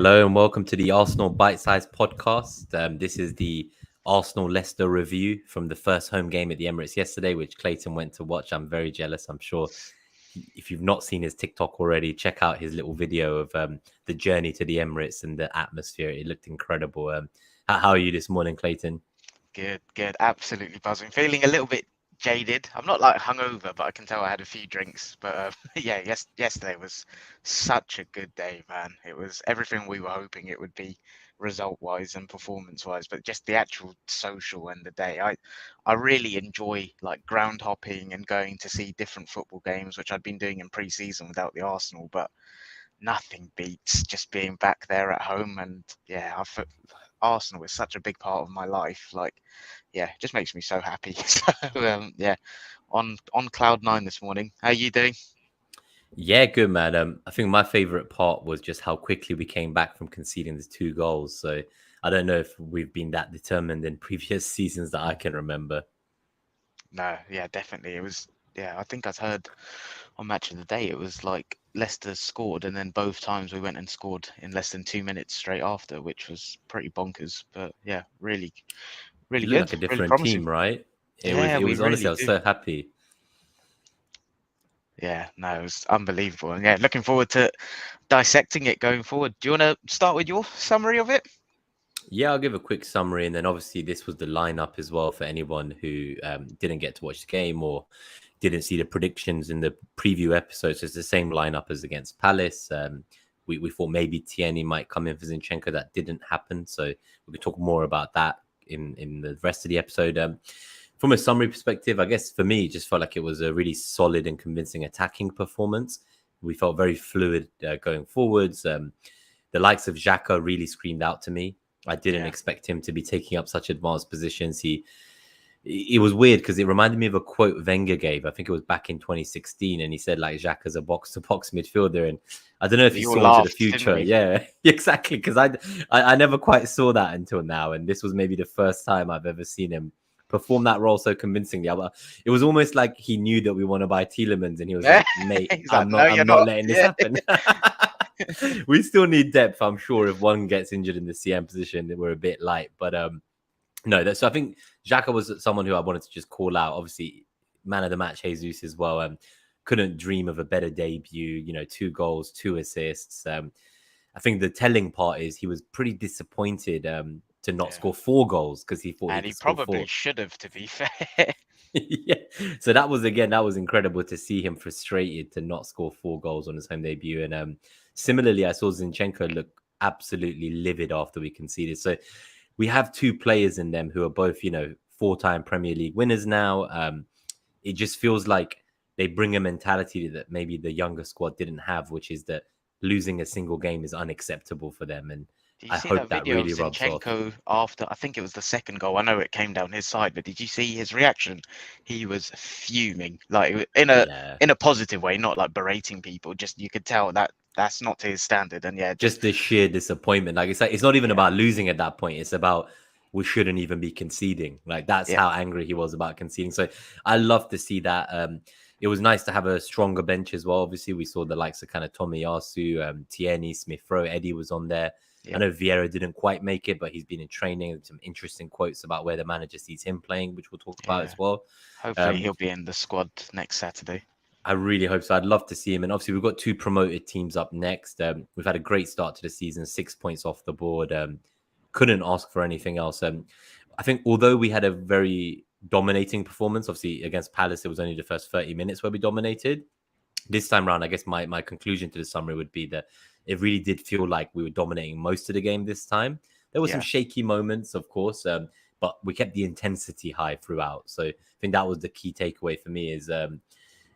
Hello and welcome to the Arsenal BiteSize Podcast. This is the Arsenal Leicester review from the first home game at the Emirates yesterday, which Clayton went to watch. I'm very jealous. I'm sure if you've not seen his TikTok already, check out his little video of the journey to the Emirates and the atmosphere. It looked incredible. How are you this morning, Clayton? Good. Absolutely buzzing. Feeling a little bit jaded. I'm not like hungover, but I can tell I had a few drinks. But yesterday was such a good day, man. It was everything we were hoping it would be, result-wise and performance-wise. But just the actual social and the day, I really enjoy like ground hopping and going to see different football games, which I'd been doing in pre-season without the Arsenal. But nothing beats just being back there at home. And yeah, Arsenal is such a big part of my life. Like, yeah, it just makes me so happy. So yeah, on cloud nine this morning. How are you doing? Yeah, good, man. I think my favorite part was just how quickly we came back from conceding the 2 goals. So I don't know if we've been that determined in previous seasons that I can remember. No, yeah, definitely. It was, yeah, I think I've heard on Match of the Day, it was like Leicester scored, and then both times we went and scored in less than 2 minutes straight after, which was pretty bonkers. But yeah, really You look good, like a really different promising. team, right? It Yeah, we was honestly, I really was do. so happy. Yeah, no, it was unbelievable. And yeah, looking forward to dissecting it going forward. Do you want to start with your summary of it? Yeah, I'll give a quick summary, and then obviously this was the lineup as well for anyone who didn't get to watch the game or didn't see the predictions in the preview episodes. It's the same lineup as against Palace. We thought maybe Tierney might come in for Zinchenko. That didn't happen, so we could talk more about that in the rest of the episode. From a summary perspective, I guess for me, it just felt like it was a really solid and convincing attacking performance. We felt very fluid going forwards. The likes of Xhaka really screamed out to me. I didn't expect him to be taking up such advanced positions. It was weird because it reminded me of a quote Wenger gave. I think it was back in 2016, and he said like Xhaka's a box-to-box midfielder, and I don't know if he saw into the future. Yeah, exactly. Because I never quite saw that until now, and this was maybe the first time I've ever seen him perform that role so convincingly. It was almost like he knew that we want to buy Tielemans, and he was like, "Mate, I'm not letting this happen." We still need depth, I'm sure. If one gets injured in the CM position, we're a bit light. But no, so I think Xhaka was someone who I wanted to just call out. Obviously, man of the match, Jesus as well. Couldn't dream of a better debut. 2 goals, 2 assists. I think the telling part is he was pretty disappointed to not score 4 goals because he thought he probably should have, to be fair. Yeah, so that was incredible to see him frustrated to not score 4 goals on his home debut. And similarly, I saw Zinchenko look absolutely livid after we conceded. So we have 2 players in them who are both 4-time Premier League winners now. It just feels like they bring a mentality that maybe the younger squad didn't have, which is that losing a single game is unacceptable for them. And I hope that really rubs off. After, I think it was the second goal. I know it came down his side, but did you see his reaction? He was fuming, like in a positive way, not like berating people. Just you could tell that that's not to his standard. And yeah, just the sheer disappointment. Like it's not even about losing at that point. It's about we shouldn't even be conceding. Like that's how angry he was about conceding. So I love to see that. It was nice to have a stronger bench as well. Obviously, we saw the likes of kind of Tomiyasu, Tierney, Smith-Rowe, Eddie was on there. I know Vieira didn't quite make it, but he's been in training. Some interesting quotes about where the manager sees him playing, which we'll talk about as well. Hopefully he'll be in the squad next Saturday. I really hope so. I'd love to see him. And obviously, we've got 2 promoted teams up next. We've had a great start to the season, 6 points off the board. Couldn't ask for anything else. I think although we had a very dominating performance, obviously against Palace, it was only the first 30 minutes where we dominated. This time around, I guess my conclusion to the summary would be that it really did feel like we were dominating most of the game this time. There were some shaky moments, of course, but we kept the intensity high throughout. So I think that was the key takeaway for me is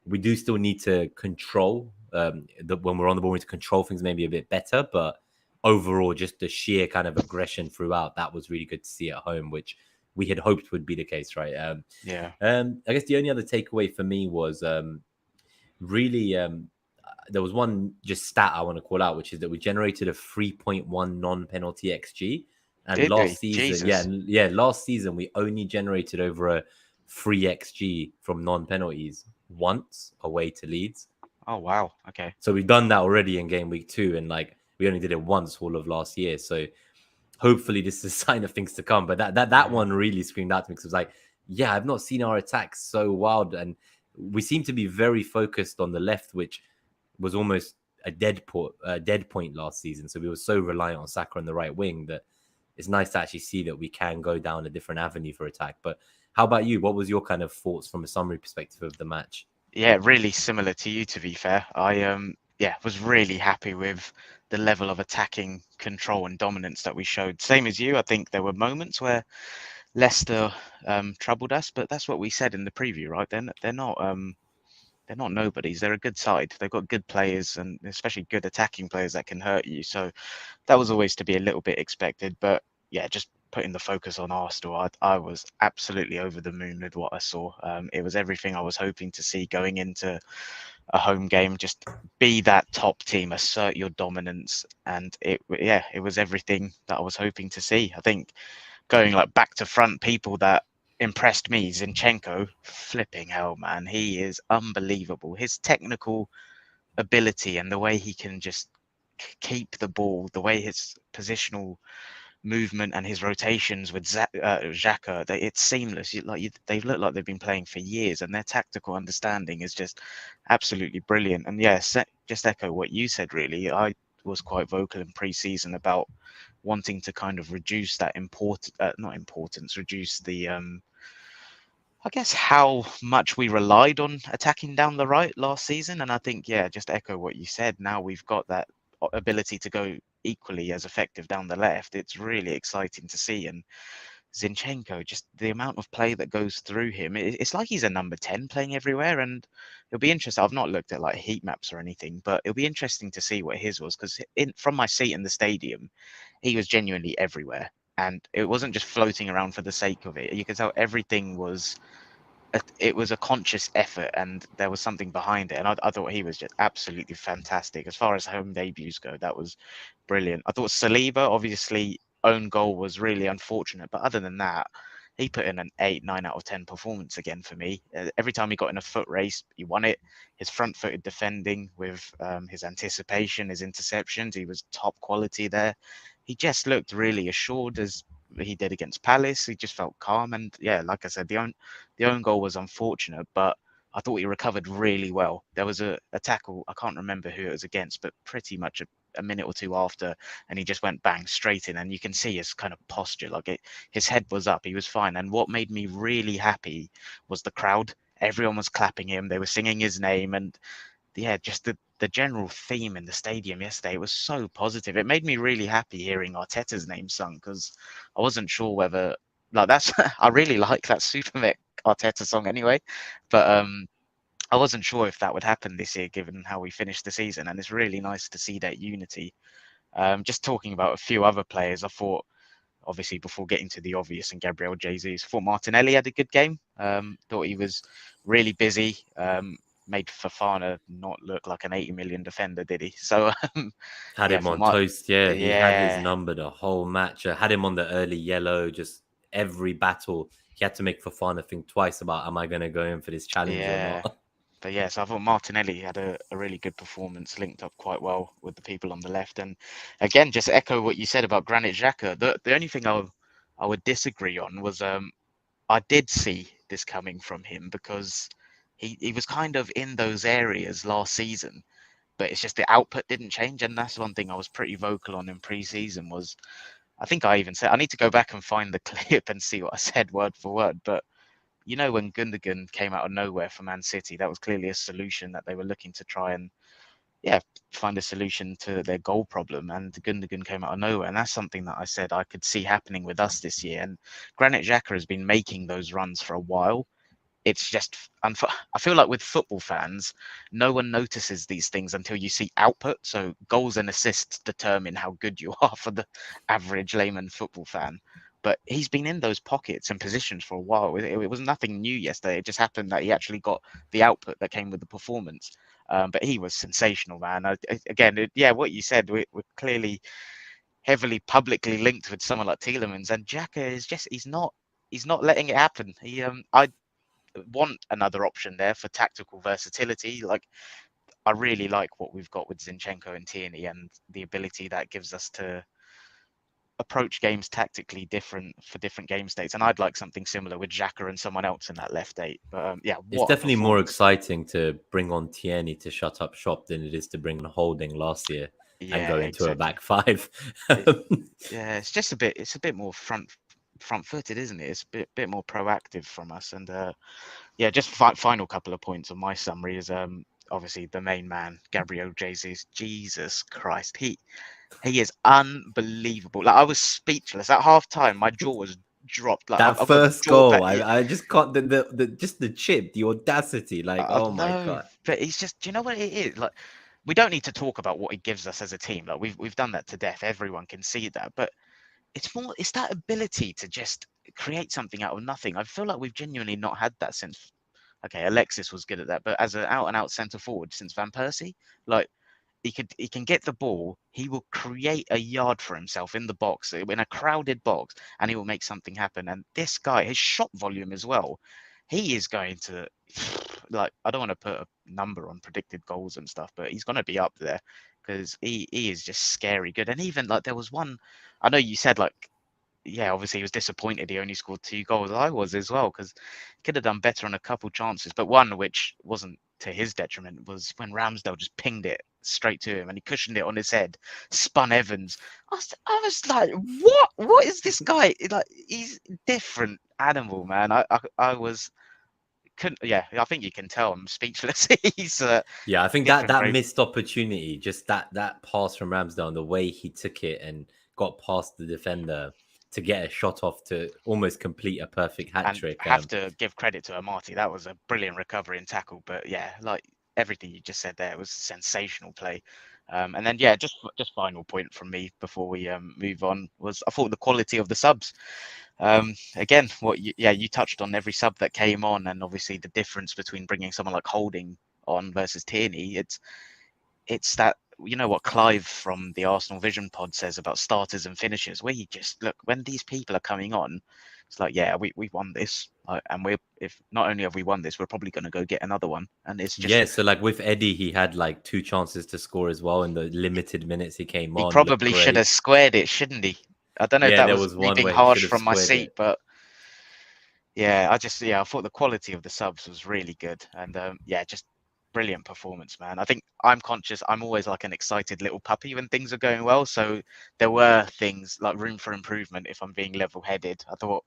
we do still need to control when we're on the ball, we need to control things maybe a bit better. But overall, just the sheer kind of aggression throughout, that was really good to see at home, which we had hoped would be the case, right? I guess the only other takeaway for me was really there was one just stat I want to call out, which is that we generated a 3.1 non-penalty XG. And last season we only generated over a 3 XG from non-penalties once away to Leeds. Oh wow, okay. So we've done that already in game week 2, and like We only did it once all of last year. So hopefully this is a sign of things to come. But that one really screamed out to me because it was like, yeah, I've not seen our attacks so wild. And we seem to be very focused on the left, which was almost a dead point last season. So we were so reliant on Saka on the right wing that it's nice to actually see that we can go down a different avenue for attack. But how about you? What was your kind of thoughts from a summary perspective of the match? Yeah, really similar to you, to be fair. I was really happy with the level of attacking control and dominance that we showed. Same as you, I think there were moments where Leicester troubled us, but that's what we said in the preview, right? They're not nobodies. They're a good side. They've got good players, and especially good attacking players that can hurt you. So that was always to be a little bit expected. But yeah, just putting the focus on Arsenal, I was absolutely over the moon with what I saw. It was everything I was hoping to see going into a home game. Just be that top team, assert your dominance, and it was everything that I was hoping to see. I think going like back to front, people that impressed me, Zinchenko, flipping hell, man, he is unbelievable. His technical ability and the way he can just keep the ball, the way his positional movement and his rotations with Xhaka, it's seamless. They look like they've been playing for years, and their tactical understanding is just absolutely brilliant. And yes, just echo what you said. Really, I was quite vocal in pre-season about wanting to kind of reduce that reduce the I guess how much we relied on attacking down the right last season. And I think, yeah, just echo what you said. Now we've got that ability to go equally as effective down the left. It's really exciting to see. And Zinchenko, just the amount of play that goes through him, it's like he's a number 10 playing everywhere. And it'll be interesting. I've not looked at like heat maps or anything, but it'll be interesting to see what his was, because from my seat in the stadium, he was genuinely everywhere. And it wasn't just floating around for the sake of it. You could tell everything was it was a conscious effort, and there was something behind it. And I thought he was just absolutely fantastic. As far as home debuts go, that was brilliant. I thought Saliba, obviously, own goal was really unfortunate, but other than that, he put in an 8, 9 out of 10 performance again for me. Every time he got in a foot race, he won it. His front-footed defending with his anticipation, his interceptions, he was top quality there. He just looked really assured as he did against Palace. He just felt calm. And yeah, like I said, the own goal was unfortunate, but I thought he recovered really well. There was a tackle, I can't remember who it was against, but pretty much a minute or two after, and he just went bang straight in, and you can see his kind of posture, his head was up, he was fine. And what made me really happy was the crowd. Everyone was clapping him, they were singing his name, and yeah, just the general theme in the stadium yesterday, it was so positive. It made me really happy hearing Arteta's name sung, because I wasn't sure whether that's I really like that Supermech Arteta song anyway, but I wasn't sure if that would happen this year given how we finished the season, and it's really nice to see that unity. Just talking about a few other players, I thought, obviously before getting to the obvious and Gabriel Jesus, I thought Martinelli had a good game. Thought he was really busy. Made Fofana not look like an 80 million defender, did he? So Had yeah, him on toast. Yeah, he had his yeah, number the whole match. Had him on the early yellow. Just every battle, he had to make Fofana think twice about, am I going to go in for this challenge or yeah. not? But yeah, so I thought Martinelli had a really good performance, linked up quite well with the people on the left. And again, just echo what you said about Granit Xhaka. The only thing I would disagree on was I did see this coming from him, because he was kind of in those areas last season, but it's just the output didn't change. And that's one thing I was pretty vocal on in pre-season was, I think I even said, I need to go back and find the clip and see what I said word for word, but when Gundogan came out of nowhere for Man City, that was clearly a solution that they were looking to try and, yeah, find a solution to their goal problem. And Gundogan came out of nowhere. And that's something that I said I could see happening with us this year. And Granit Xhaka has been making those runs for a while. It's just, I feel like with football fans, no one notices these things until you see output. So goals and assists determine how good you are for the average layman football fan. But he's been in those pockets and positions for a while. It was nothing new yesterday. It just happened that he actually got the output that came with the performance. But he was sensational, man. What you said, we're clearly heavily publicly linked with someone like Tielemans, and Xhaka is just, he's not letting it happen. I want another option there for tactical versatility. Like, I really like what we've got with Zinchenko and Tierney, and the ability that gives us to approach games tactically different for different game states. And I'd like something similar with Xhaka and someone else in that left 8. But yeah, It's what a definitely more performance. exciting to bring on Tierney to shut up shop than it is to bring on Holding last year and Yeah, go into a exactly. back 5. Yeah, it's just it's a bit more front-footed, isn't it? It's a bit more proactive from us. And yeah, just final couple of points on my summary is obviously the main man, Gabriel Jesus. Jesus Christ, he is unbelievable. Like, I was speechless at half time. My jaw was dropped. Like, That I've got first jaw goal, back. I just can't the just the chip, the audacity, like, I oh don't my know, god. but it's just, do you know what it is? Like, we don't need to talk about what it gives us as a team. Like, we've done that to death. Everyone can see that, but it's that ability to just create something out of nothing. I feel like we've genuinely not had that since. Okay, Alexis was good at that, but as an out and out centre forward since Van Persie, like, he can get the ball. He will create a yard for himself in the box, in a crowded box, and he will make something happen. And this guy, his shot volume as well, he is going to, like, I don't want to put a number on predicted goals and stuff, but he's going to be up there because he is just scary good. And even like there was one, I know you said like, yeah, obviously he was disappointed he only scored 2 goals. I was as well, because he could have done better on a couple chances. But one which wasn't to his detriment was when Ramsdale just pinged it straight to him and he cushioned it on his head, spun Evans. I was like, what? What is this guy? Like, he's a different animal, man. I was couldn't. Yeah, I think you can tell I'm speechless. He's Yeah, I think different that breed. missed opportunity, just that pass from Ramsdale and the way he took it and got past the defender to get a shot off to almost complete a perfect hat And trick. have to give credit to Amati. That was a brilliant recovery and tackle. But yeah, like everything you just said there was sensational play. And then yeah, just final point from me before we move on was I thought the quality of the subs. Again, you touched on every sub that came on, and obviously the difference between bringing someone like Holding on versus Tierney. It's that, you know what Clive from the Arsenal Vision Pod says about starters and finishers, where you just look when these people are coming on, it's like, yeah, we won this, and if not only have we won this, we're probably going to go get another one, and it's just Yeah, so like with Eddie, he had like 2 chances to score as well in the limited minutes he came he on. Looked probably should great. have squared it, shouldn't he? I don't know if Yeah, that there was was me one being where he should harsh have from my squared seat, it. but yeah, I thought the quality of the subs was really good, and yeah, just brilliant performance, man. I think I'm conscious. I'm always like an excited little puppy when things are going well. So there were things like room for improvement. If I'm being level-headed, I thought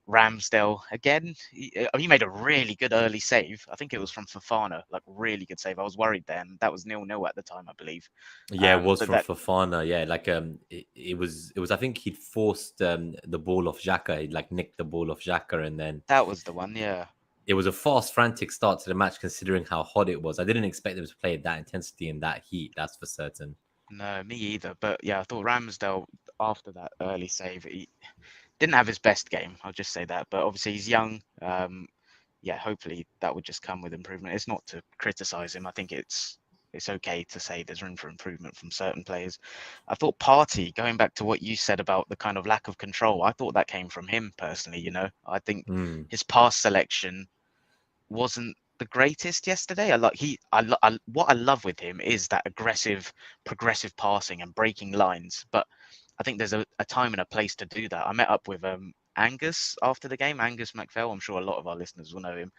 Ramsdale again. He made a really good early save. I think it was from Fofana, like really good save. I was worried then. That was 0-0 at the time, I believe. Yeah, it was But from that Fofana. Yeah, like it was I think he'd forced the ball off Xhaka. He'd like nicked the ball off Xhaka, and then that was the one. Yeah. it was a fast, frantic start to the match considering how hot it was. I didn't expect them to play at that intensity and that heat. That's for certain. No, me either. But yeah, I thought Ramsdale after that early save, he didn't have his best game. I'll just say that. But obviously he's young. Yeah, hopefully that would just come with improvement. It's not to criticize him. I think it's okay to say there's room for improvement from certain players. I thought Partey, going back to what you said about the kind of lack of control, I thought that came from him personally. You know, I think Mm. his pass selection wasn't the greatest yesterday. What I love with him is that aggressive, progressive passing and breaking lines. But I think there's a time and a place to do that. I met up with Angus after the game, Angus McPhail. I'm sure a lot of our listeners will know him,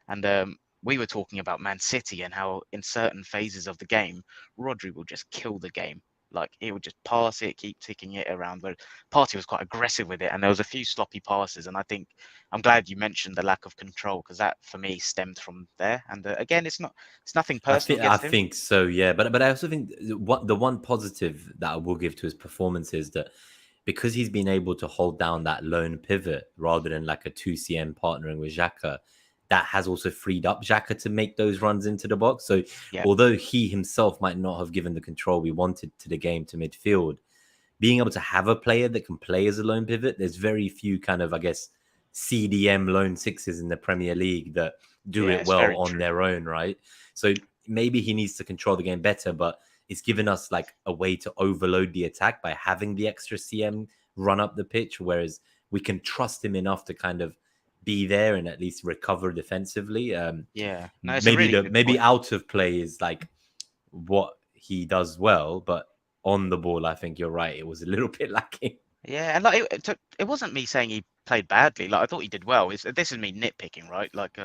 and we were talking about Man City and how in certain phases of the game, Rodri will just kill the game. Like, he would just pass it, keep ticking it around. But Partey was quite aggressive with it, and there was a few sloppy passes. And I think I'm glad you mentioned the lack of control, because that for me stemmed from there. And again, it's nothing personal I against him. think so, yeah. But I also think what the one positive that I will give to his performance is that because he's been able to hold down that lone pivot rather than like a 2CM partnering with Xhaka, that has also freed up Xhaka to make those runs into the box. So Yeah, although he himself might not have given the control we wanted to the game to midfield, being able to have a player that can play as a lone pivot, there's very few kind of, I guess, CDM lone sixes in the Premier League that do yeah, it it's well very on true. their own, right? So maybe he needs to control the game better, but it's given us like a way to overload the attack by having the extra CM run up the pitch, whereas we can trust him enough to kind of be there and at least recover defensively. Yeah, no, it's a really good Maybe point. out of play is like what he does well, but on the ball, I think you're right. It was a little bit lacking. Yeah, and like it wasn't me saying he played badly. Like I thought he did well. This is me nitpicking, right? Like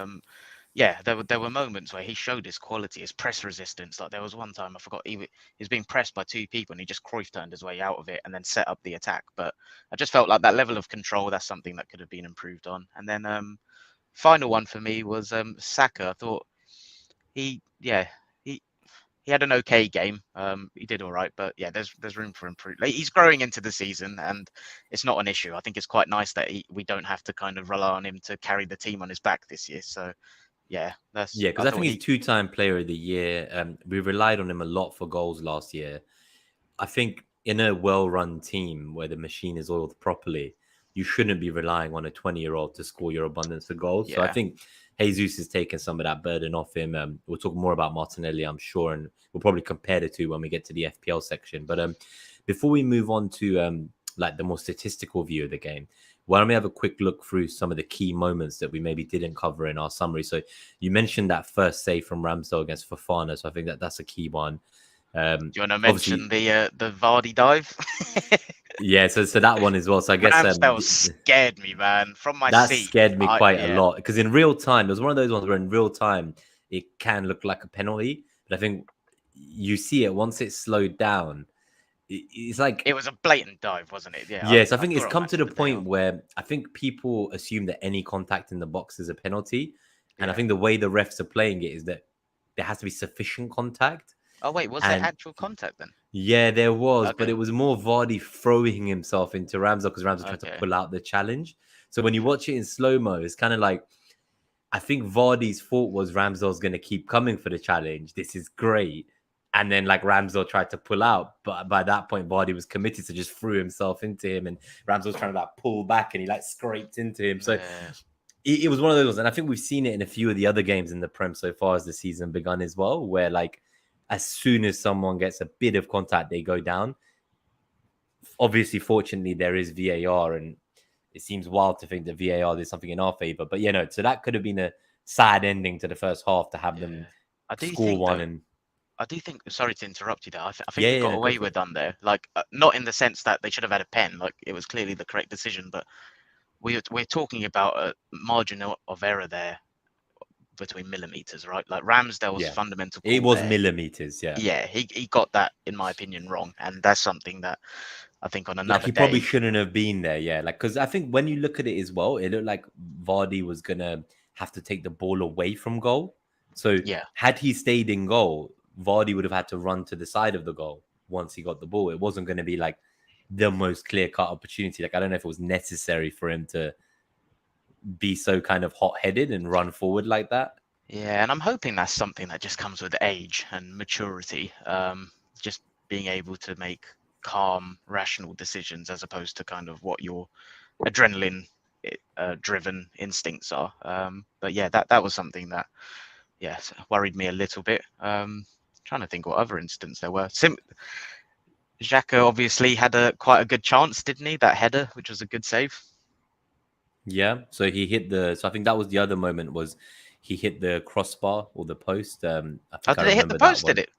yeah, there were moments where he showed his quality, his press resistance. Like there was one time I forgot he was being pressed by two people and he just Cruyff turned his way out of it and then set up the attack. But I just felt like that level of control, that's something that could have been improved on. And then final one for me was Saka. I thought yeah, he had an okay game. He did all right, but yeah, there's room for improvement. Like, he's growing into the season, and it's not an issue. I think it's quite nice that we don't have to kind of rely on him to carry the team on his back this year. So yeah, because I think he's two-time player of the year. We relied on him a lot for goals last year. I think in a well-run team where the machine is oiled properly, you shouldn't be relying on a 20-year-old to score your abundance of goals. Yeah. So I think Jesus has taken some of that burden off him. We'll talk more about Martinelli, I'm sure, and we'll probably compare the two when we get to the FPL section. But before we move on to like the more statistical view of the game, why don't we have a quick look through some of the key moments that we maybe didn't cover in our summary? So you mentioned that first save from Ramsdale against Fofana, so I think that's a key one. Do you want to mention the Vardy dive? Yeah, so that one as well. So I guess Ramsdale scared me, man, from my seat. That scared me quite a lot because in real time, it was one of those ones where in real time it can look like a penalty, but I think you see it once it's slowed down. It's like it was a blatant dive, wasn't it? Yeah. Yes, I think it's come to the point where I think people assume that any contact in the box is a penalty, and I think the way the refs are playing it is that there has to be sufficient contact. Oh wait, was there actual contact then? Yeah, there was, but it was more Vardy throwing himself into Ramsdale because Ramsdale tried to pull out the challenge. So when you watch it in slow-mo, it's kind of like, I think Vardy's thought was Ramsdale's going to keep coming for the challenge. This is great. And then like Ramsdale tried to pull out, but by that point, Vardy was committed to just threw himself into him, and Ramsdale was trying to like pull back, and he like scraped into him. So it was one of those ones, and I think we've seen it in a few of the other games in the Prem so far as the season begun as well, where like as soon as someone gets a bit of contact, they go down. Obviously, fortunately, there is VAR, and it seems wild to think that VAR did something in our favor. But so that could have been a sad ending to the first half to have them score one. I do think, sorry to interrupt you there, I think they got away with them there. Like, not in the sense that they should have had a pen, like it was clearly the correct decision, but we're talking about a margin of error there between millimeters, right? Like Ramsdale's fundamental call it was millimeters, yeah, he got that, in my opinion, wrong, and that's something that I think on another he probably shouldn't have been there, like, because I think when you look at it as well, it looked like Vardy was gonna have to take the ball away from goal. So had he stayed in goal, Vardy would have had to run to the side of the goal once he got the ball. It wasn't going to be like the most clear-cut opportunity. Like, I don't know if it was necessary for him to be so kind of hot-headed and run forward like that. Yeah, and I'm hoping that's something that just comes with age and maturity. Just being able to make calm, rational decisions as opposed to kind of what your adrenaline-driven instincts are. But yeah, that was something that worried me a little bit. Trying to think what other incidents there were. Xhaka obviously had quite a good chance, didn't he? That header, which was a good save. Yeah, so he hit so I think that was the other moment, was he hit the crossbar or the post. Did it hit the post, did it?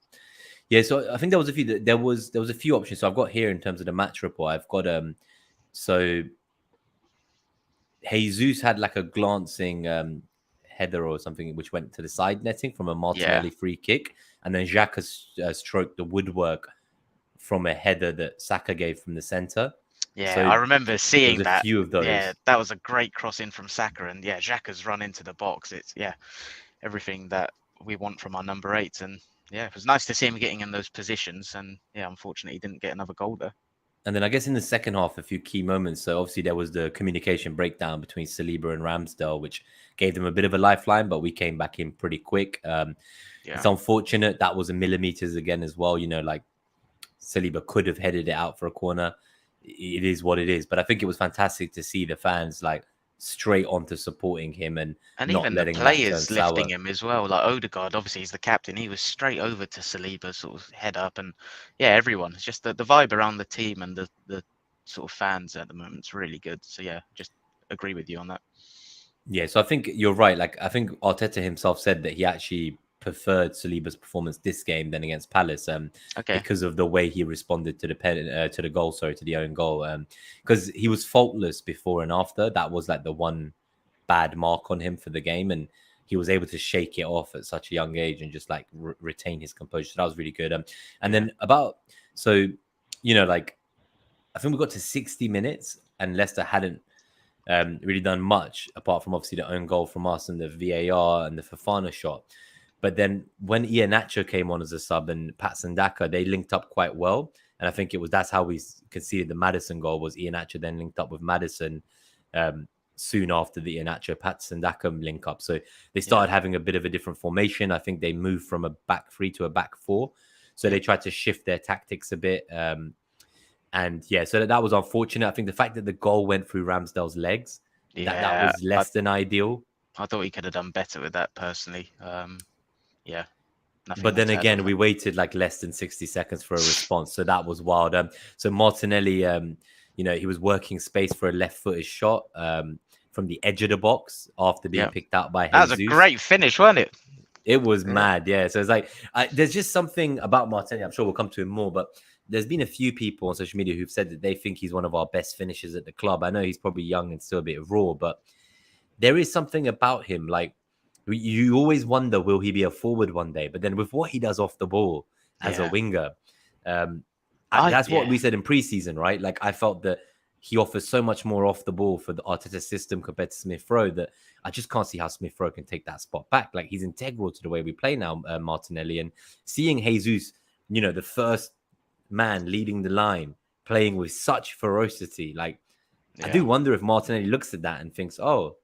Yeah, so I think there was a few. There was a few options. So I've got here in terms of the match report, I've got so Jesus had like a glancing header or something which went to the side netting from a Martinelli free kick, and then Xhaka stroked the woodwork from a header that Saka gave from the center. Yeah, so I remember seeing that. A few of those. Yeah, that was a great cross in from Saka, and Xhaka's run into the box. It's everything that we want from our number 8s, and it was nice to see him getting in those positions, and unfortunately he didn't get another goal there. And then I guess in the second half, a few key moments. So obviously there was the communication breakdown between Saliba and Ramsdale, which gave them a bit of a lifeline, but we came back in pretty quick. It's unfortunate. That was a millimeters again as well. Like Saliba could have headed it out for a corner. It is what it is. But I think it was fantastic to see the fans like straight onto supporting him and not even letting the players lifting him as well. Like Odegaard, obviously he's the captain. He was straight over to Saliba, sort of head up, and everyone. It's just the vibe around the team and the sort of fans at the moment is really good. So just agree with you on that. Yeah, so I think you're right. Like I think Arteta himself said that he actually preferred Saliba's performance this game than against Palace, Okay. because of the way he responded to the goal, to the own goal, because he was faultless before and after. That was like the one bad mark on him for the game, and he was able to shake it off at such a young age and just like retain his composure. So that was really good. And then like I think we got to 60 minutes and Leicester hadn't really done much apart from obviously the own goal from us and the VAR and the Fofana shot. But then when Iheanacho came on as a sub and Patson Daka, they linked up quite well. And I think that's how we conceded the Maddison goal, was Iheanacho then linked up with Maddison soon after the Iheanacho Patson Daka link up. So they started having a bit of a different formation. I think they moved from a back three to a back four. So they tried to shift their tactics a bit. So that was unfortunate. I think the fact that the goal went through Ramsdale's legs, that was less than ideal. I thought he could have done better with that personally. But then again, we waited like less than 60 seconds for a response. So that was wild. So Martinelli, he was working space for a left-footed shot from the edge of the box after being picked out by Jesus. That was a great finish, wasn't it? It was mad, yeah. So it's like, there's just something about Martinelli. I'm sure we'll come to him more, but there's been a few people on social media who've said that they think he's one of our best finishers at the club. I know he's probably young and still a bit raw, but there is something about him. Like, you always wonder, will he be a forward one day? But then with what he does off the ball as a winger, that's what we said in preseason, right? Like, I felt that he offers so much more off the ball for the Arteta system compared to Smith Rowe that I just can't see how Smith Rowe can take that spot back. Like, he's integral to the way we play now, Martinelli. And seeing Jesus, the first man leading the line, playing with such ferocity, like, I do wonder if Martinelli looks at that and thinks, oh,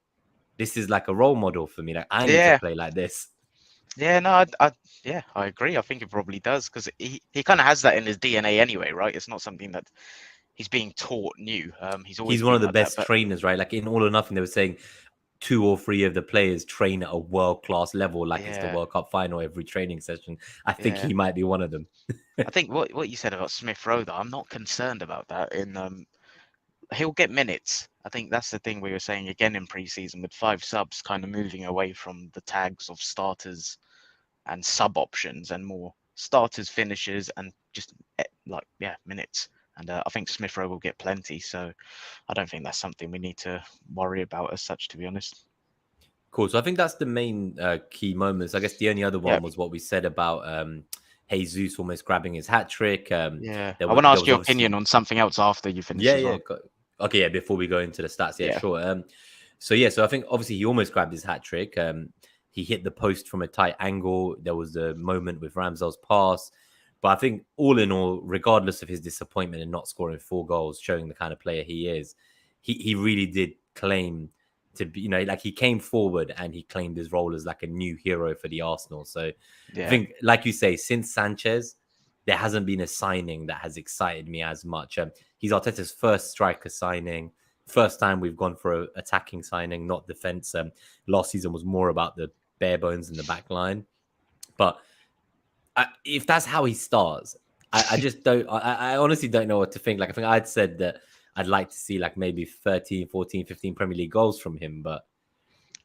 this is like a role model for me. Like, I need to play like this. Yeah, no, I agree. I think it probably does, because he kind of has that in his DNA anyway, right? It's not something that he's being taught new. He's one of the best trainers, right? Like in All or Nothing, they were saying 2 or 3 of the players train at a world-class level, like it's the World Cup final every training session. I think he might be one of them. I think what you said about Smith Rowe, though, I'm not concerned about that. He'll get minutes. I think that's the thing we were saying again in pre-season, with 5 subs kind of moving away from the tags of starters and sub options and more starters, finishers, and just minutes. And I think Smith Rowe will get plenty. So I don't think that's something we need to worry about as such, to be honest. Cool. So I think that's the main key moments. I guess the only other one was what we said about Jesus almost grabbing his hat trick. I want to ask your opinion on something else after you finish. Okay, before we go into the stats, sure. So I think obviously he almost grabbed his hat trick. He hit the post from a tight angle. There was a moment with Ramsdale's pass. But I think all in all, regardless of his disappointment in not scoring 4 goals, showing the kind of player he is, he really did claim to be, like he came forward and he claimed his role as like a new hero for the Arsenal. So I think, like you say, since Sanchez, there hasn't been a signing that has excited me as much. He's Arteta's first striker signing. First time we've gone for an attacking signing, not defense. Last season was more about the bare bones in the back line. But if that's how he starts, I just don't. I honestly don't know what to think. Like, I think I'd said that I'd like to see like maybe 13, 14, 15 Premier League goals from him. But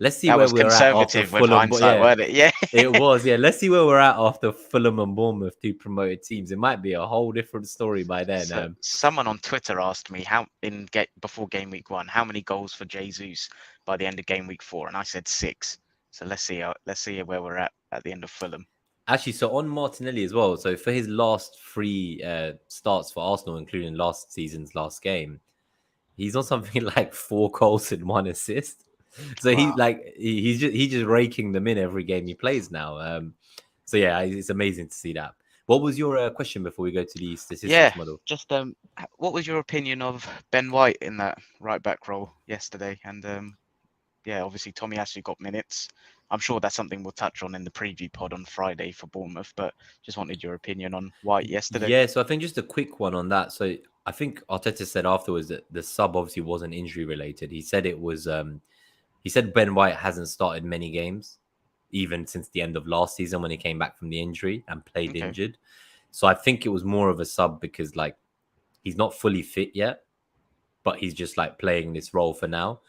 let's see where we're at after Fulham. Wasn't it? Yeah, it was. Yeah, let's see where we're at after Fulham and Bournemouth, 2 promoted teams. It might be a whole different story by then. So, someone on Twitter asked me before game week 1, how many goals for Jesus by the end of game week 4, and I said 6. So let's see where we're at the end of Fulham. Actually, so on Martinelli as well. So for his last 3 starts for Arsenal, including last season's last game, he's on something like 4 goals and 1 assist. So he's just raking them in every game he plays now. So yeah, it's amazing to see that. What was your question before we go to the statistics model? Just what was your opinion of Ben White in that right back role yesterday? And obviously Tomiyasu got minutes. I'm sure that's something we'll touch on in the preview pod on Friday for Bournemouth, but just wanted your opinion on White yesterday. Yeah, so I think just a quick one on that. So I think Arteta said afterwards that the sub obviously wasn't injury related. He said it was. He said Ben White hasn't started many games, even since the end of last season when he came back from the injury and played injured. So I think it was more of a sub because like he's not fully fit yet, but he's just like playing this role for now.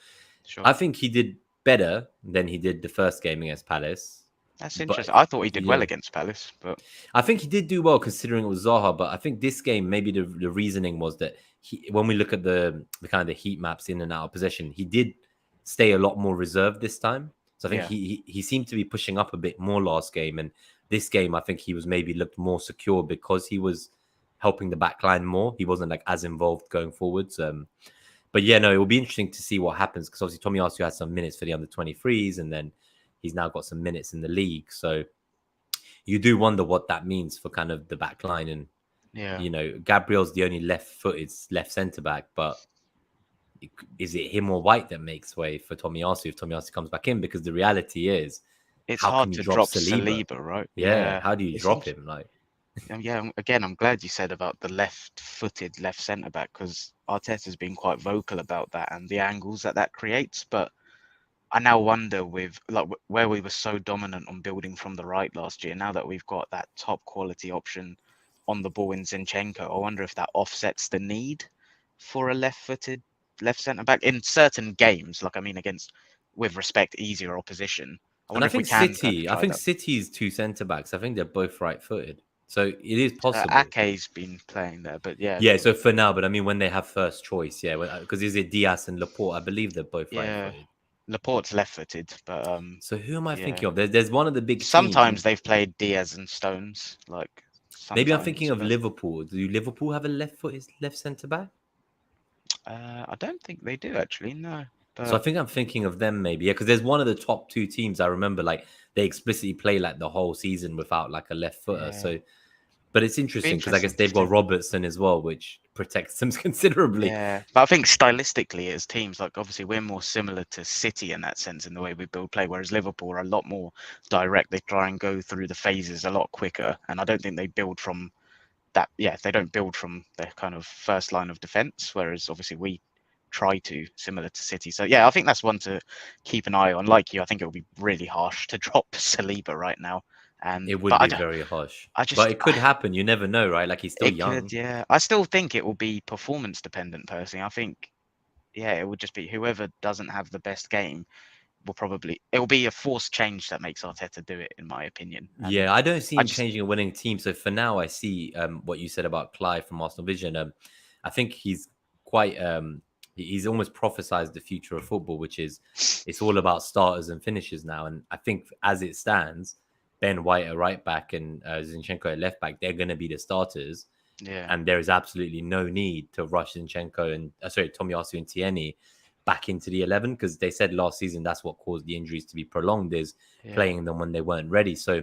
Sure. I think he did better than he did the first game against Palace. That's But interesting. I thought he did well yeah, against Palace, but I think he did do well considering it was Zaha. But I think this game, maybe the reasoning was that when we look at the kind of the heat maps in and out of possession, he did stay a lot more reserved this time. So I think yeah, he seemed to be pushing up a bit more last game, and this game I think he was maybe looked more secure because he was helping the back line more. He wasn't like as involved going forwards. But yeah, no, it will be interesting to see what happens because obviously Tomiyasu had some minutes for the under 23s, and then he's now got some minutes in the league. So you do wonder what that means for kind of the back line. And yeah. Gabriel's the only left-footed left centre back, but is it him or White that makes way for Tomiyasu if Tomiyasu comes back in? Because the reality is, It's how hard can you to drop drop Saliba? Saliba, right? Yeah, how do you It drop seems. him? Like, Yeah, again, I'm glad you said about the left-footed left centre back because Arteta's been quite vocal about that and the angles that creates. But I now wonder with like where we were so dominant on building from the right last year, now that we've got that top quality option on the ball in Zinchenko, I wonder if that offsets the need for a left-footed left centre back in certain games. Like I mean, against with respect easier opposition. I and I wonder if we think can kind of I try think that. City's two centre backs. I think they're both right-footed, so it is possible. Ake's been playing there, but yeah, Yeah, so for now, but I mean, when they have first choice, yeah, because is it Diaz and Laporte? I believe they're both yeah. right-footed. Laporte's left-footed, but So who am I yeah. thinking of? There's one of the big teams, Sometimes and they've played Diaz and Stones, like maybe I'm thinking sometimes. of But Liverpool. Do Liverpool have a left-footed left centre back? I don't think they do actually. No, So I but think I'm thinking of them maybe, yeah, because there's one of the top two teams I remember like they explicitly play like the whole season without like a left footer. yeah, So, but it's be interesting because I guess interesting to they've got see. Robertson as well, which protects them considerably. Yeah, but I think stylistically as teams, like obviously we're more similar to City in that sense in the way we build play, whereas Liverpool are a lot more direct. They try and go through the phases a lot quicker, and I don't think they build from that. Yeah, they don't build from their kind of first line of defense, whereas obviously we try to, similar to City. So yeah, I think that's one to keep an eye on. Like you, I think it would be really harsh to drop Saliba right now. It would But be very harsh, I but just, it could happen. You never know, right? Like he's still it could, young. yeah. I still think it will be performance dependent. Personally, I think, yeah, it would just be whoever doesn't have the best game will probably. It will be a forced change that makes Arteta do it, in my opinion. And Yeah, I don't see I him just, changing a winning team. So for now, I see what you said about Clive from Arsenal Vision. I think he's quite he's almost prophesized the future of football, which is it's all about starters and finishers now. And I think as it stands, Ben White at right back and Zinchenko at left back, they're going to be the starters. yeah, And there is absolutely no need to rush Zinchenko and Tomiyasu and Tierney back into the 11 because they said last season that's what caused the injuries to be prolonged is yeah, playing them when they weren't ready. So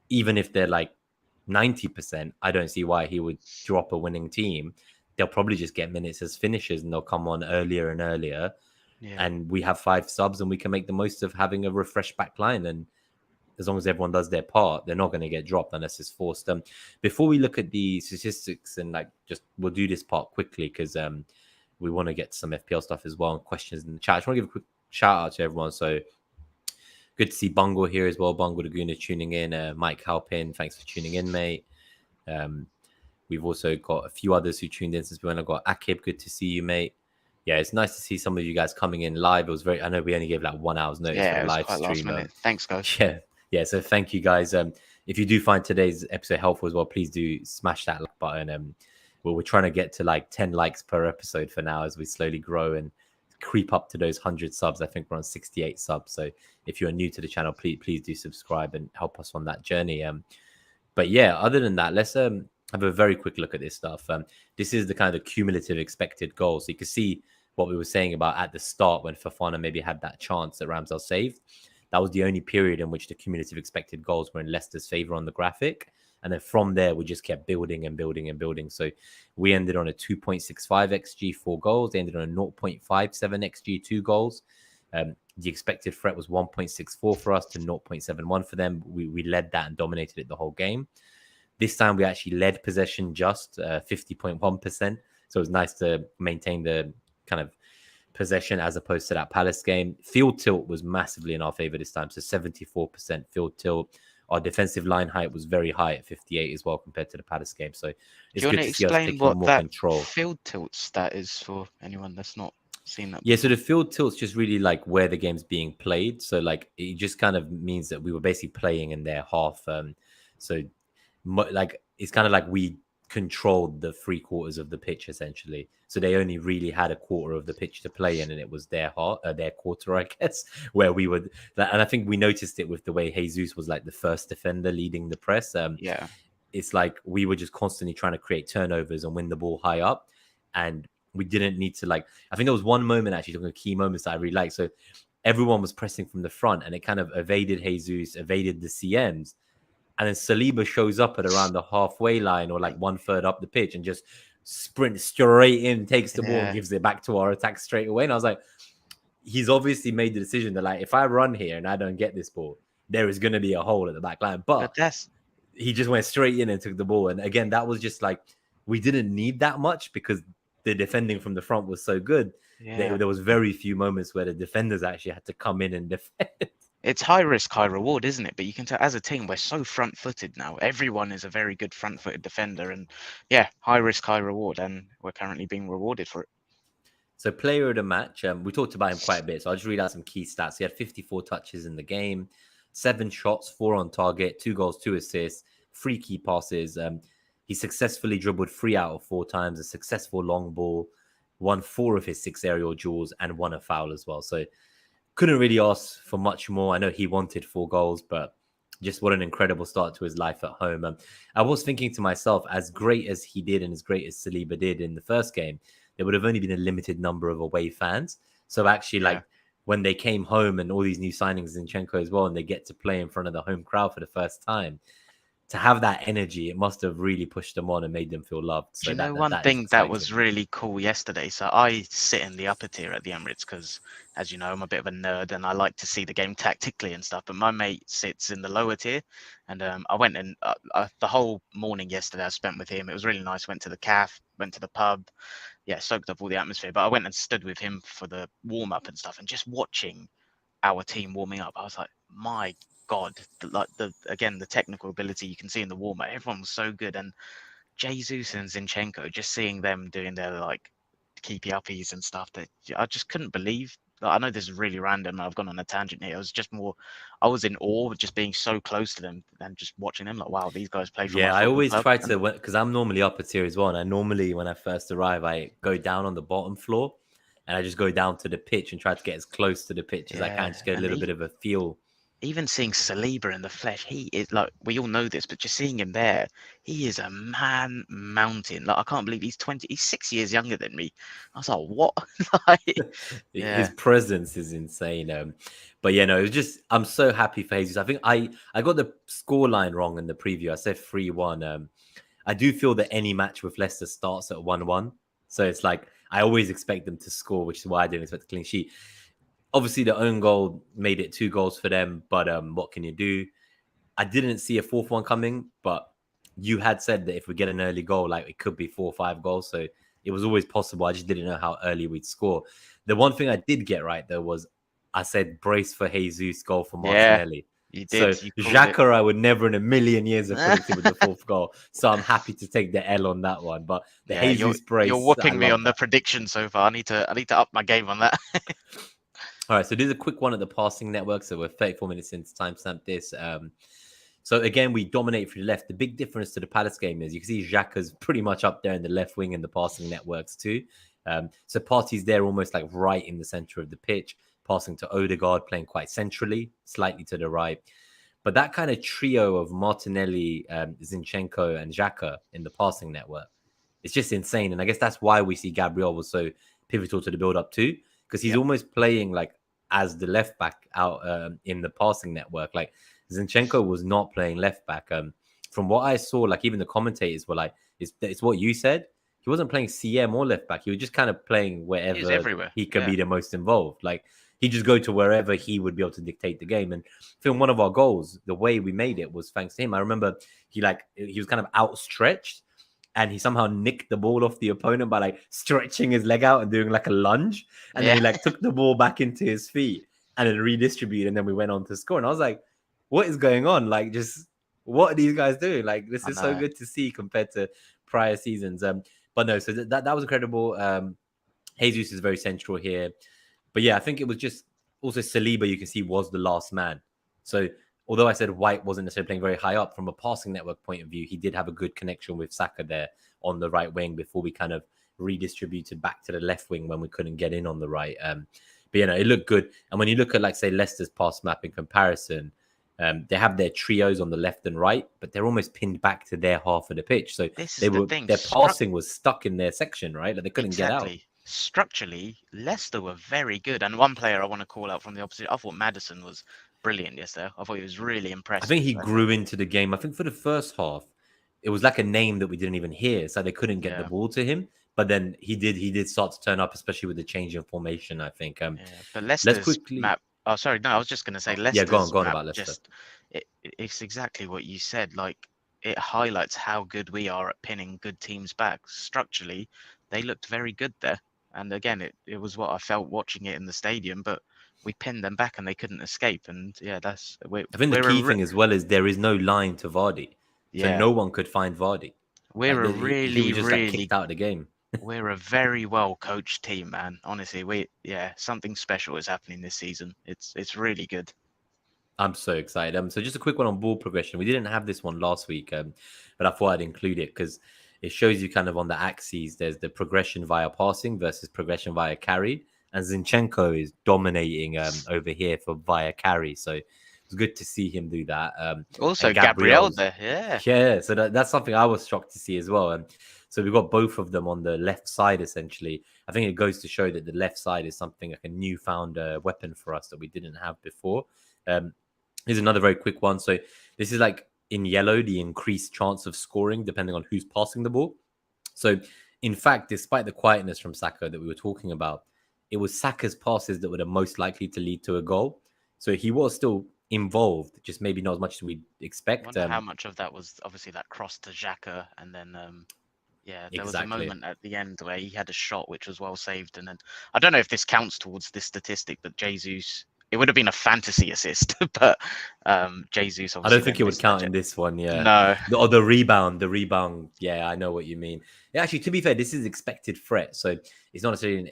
even if they're like 90%, I don't see why he would drop a winning team. They'll probably just get minutes as finishers and they'll come on earlier and earlier. yeah. And we have 5 subs and we can make the most of having a refreshed back line. And as long as everyone does their part, they're not going to get dropped unless it's forced. Before we look at the statistics and like just we'll do this part quickly because we want to get some FPL stuff as well and questions in the chat. I just want to give a quick shout out to everyone. So good to see Bungle here as well. Bungle Laguna tuning in. Mike Halpin, thanks for tuning in, mate. We've also got a few others who tuned in since we went. I've got Akib, good to see you, mate. Yeah, it's nice to see some of you guys coming in live. It was I know we only gave like 1 hour's notice Yeah, for it the was live quite stream. last minute. Thanks, guys. Yeah. So thank you guys. If you do find today's episode helpful as well, please do smash that like button. We're trying to get to like 10 likes per episode for now as we slowly grow and creep up to those 100 subs. I think we're on 68 subs. So if you're new to the channel, please do subscribe and help us on that journey. But yeah, other than that, let's have a very quick look at this stuff. This is the kind of cumulative expected goal. So you can see what we were saying about at the start when Fofana maybe had that chance that Ramsdale saved. That was the only period in which the cumulative expected goals were in Leicester's favour on the graphic. And then from there, we just kept building and building and building. So we ended on a 2.65 XG, 4 goals. They ended on a 0.57 XG, 2 goals. The expected threat was 1.64 for us to 0.71 for them. We led that and dominated it the whole game. This time we actually led possession just 50.1%. So it was nice to maintain the kind of possession as opposed to that Palace game. Field tilt was massively in our favor this time. So 74% field tilt. Our defensive line height was very high at 58 as well compared to the Palace game. So it's Do you good want to to see us explain taking what more that control. field tilt stat is for anyone that's not? Seen that. Yeah, so the field tilt's just really like where the game's being played. So like it just kind of means that we were basically playing in their half. So like it's kind of like we controlled the 3/4 of the pitch essentially. So they only really had a quarter of the pitch to play in, and it was their their quarter, I guess, where we would. And I think we noticed it with the way Jesus was like the first defender leading the press. Yeah. It's like we were just constantly trying to create turnovers and win the ball high up, and we didn't need to like. I think there was one moment actually, talking of key moments that I really liked. So everyone was pressing from the front, and it kind of evaded Jesus, evaded the CMs, and then Saliba shows up at around the halfway line or like 1/3 up the pitch and just sprints straight in, takes the ball, and gives it back to our attack straight away. And I was like, he's obviously made the decision that like, if I run here and I don't get this ball, there is going to be a hole at the back line. But that's he just went straight in and took the ball. And again, that was just like, we didn't need that much because the defending from the front was so good. yeah. There was very few moments where the defenders actually had to come in and defend. It's high risk, high reward, isn't it? But you can tell as a team, we're so front-footed now. Everyone is a very good front-footed defender, and yeah, high risk, high reward, and we're currently being rewarded for it. So player of the match, we talked about him quite a bit. So I'll just read out some key stats. He had 54 touches in the game, 7 shots, 4 on target, 2 goals, 2 assists, 3 key passes. He successfully dribbled 3 out of 4 times, a successful long ball, won 4 of his 6 aerial duels, and won a foul as well. So couldn't really ask for much more. I know he wanted 4 goals, but just what an incredible start to his life at home. I was thinking to myself, as great as he did and as great as Saliba did in the first game, there would have only been a limited number of away fans. So actually, like when they came home and all these new signings, Zinchenko as well, and they get to play in front of the home crowd for the first time, to have that energy, it must have really pushed them on and made them feel loved. So you know, one thing that was really cool yesterday. So I sit in the upper tier at the Emirates because, as you know, I'm a bit of a nerd and I like to see the game tactically and stuff. But my mate sits in the lower tier, and I went and the whole morning yesterday I spent with him. It was really nice. Went to the cafe, went to the pub, yeah, soaked up all the atmosphere. But I went and stood with him for the warm up and stuff, and just watching our team warming up, I was like, my God, the technical ability you can see in the warm up, everyone was so good. And Jesus and Zinchenko, just seeing them doing their like keepy uppies and stuff, that I just couldn't believe. I know this is really random. I've gone on a tangent here. I was in awe of just being so close to them and just watching them. Like, wow, these guys play for. Yeah, I always try to, because I'm normally upper tier as well. And I normally, when I first arrive, I go down on the bottom floor and I just go down to the pitch and try to get as close to the pitch as I can, just get a little bit of a feel. Even seeing Saliba in the flesh, he is like, we all know this, but just seeing him there, he is a man mountain. Like, I can't believe he's 6 years younger than me. I was like, what? His presence is insane. But yeah, no, it was just, I'm so happy for Jesus. I think I got the scoreline wrong in the preview. I said 3-1. I do feel that any match with Leicester starts at 1-1. So it's like, I always expect them to score, which is why I didn't expect a clean sheet. Obviously, the own goal made it 2 goals for them, but what can you do? I didn't see a 4th one coming, but you had said that if we get an early goal, like it could be 4 or 5 goals. So it was always possible. I just didn't know how early we'd score. The one thing I did get right, though, was I said brace for Jesus, goal for Martinelli. You did. So Xhaka, I would never in a million years have predicted with the 4th goal. So I'm happy to take the L on that one. But the Jesus brace, you're whooping me on the prediction so far. I need to up my game on that. All right, so there's a quick one at the passing network. So we're 34 minutes into timestamp this. So again, we dominate from the left. The big difference to the Palace game is you can see Xhaka's pretty much up there in the left wing in the passing networks too. So Partey's there almost like right in the center of the pitch, passing to Odegaard, playing quite centrally, slightly to the right. But that kind of trio of Martinelli, Zinchenko, and Xhaka in the passing network, it's just insane. And I guess that's why we see Gabriel was so pivotal to the build-up too, because he's almost playing like as the left back out in the passing network. Like Zinchenko was not playing left back. From what I saw, like even the commentators were like, it's what you said. He wasn't playing CM or left back. He was just kind of playing wherever he could be the most involved. Like he'd just go to wherever he would be able to dictate the game. And from one of our goals, the way we made it was thanks to him. I remember he was kind of outstretched, and he somehow nicked the ball off the opponent by like stretching his leg out and doing like a lunge. And then he like took the ball back into his feet and then redistributed. And then we went on to score. And I was like, what is going on? Like, just what are these guys doing? Like, this is so good to see compared to prior seasons. But no, so that was incredible. Jesus is very central here. But yeah, I think it was just also Saliba, you can see, was the last man. So although I said White wasn't necessarily playing very high up from a passing network point of view, he did have a good connection with Saka there on the right wing before we kind of redistributed back to the left wing when we couldn't get in on the right. But you know, it looked good. And when you look at, like, say, Leicester's pass map in comparison, they have their trios on the left and right, but they're almost pinned back to their half of the pitch. So This is they the were thing. their passing was stuck in their section, right? Like they couldn't get out. Structurally, Leicester were very good. And one player I want to call out from the opposite, I thought Maddison was brilliant yesterday. I thought he was really impressive. I think he grew into the game. I think for the first half, it was like a name that we didn't even hear. So they couldn't get the ball to him. But then he did start to turn up, especially with the change in formation, I think. But Leicester's let's quickly... map. Oh, sorry. No, I was just going to say Leicester's yeah, go on about Leicester. It's exactly what you said. Like, it highlights how good we are at pinning good teams back. Structurally, they looked very good there. And again, it was what I felt watching it in the stadium, but we pinned them back and they couldn't escape. And yeah, I think the key thing as well is there is no line to Vardy. So no one could find Vardy. He was just like kicked out of the game. We're a very well coached team, man. Honestly, something special is happening this season. It's really good. I'm so excited. So just a quick one on ball progression. We didn't have this one last week, but I thought I'd include it because it shows you kind of on the axes. There's the progression via passing versus progression via carry, and Zinchenko is dominating over here for via carry. So it's good to see him do that. Also, Gabriel there, yeah. So that's something I was shocked to see as well. So we've got both of them on the left side, essentially. I think it goes to show that the left side is something like a newfound weapon for us that we didn't have before. Here's another very quick one. So this is like in yellow, the increased chance of scoring depending on who's passing the ball. So in fact, despite the quietness from Saka that we were talking about, it was Saka's passes that were the most likely to lead to a goal. So he was still involved, just maybe not as much as we'd expect. I wonder how much of that was obviously that cross to Xhaka, and then there was a moment at the end where he had a shot which was well saved, and then I don't know if this counts towards this statistic, but Jesus, it would have been a fantasy assist, but Jesus. I don't think it would count in this one. Yeah, no. The rebound. Yeah, I know what you mean. Yeah, actually, to be fair, this is expected threat, so it's not necessarily an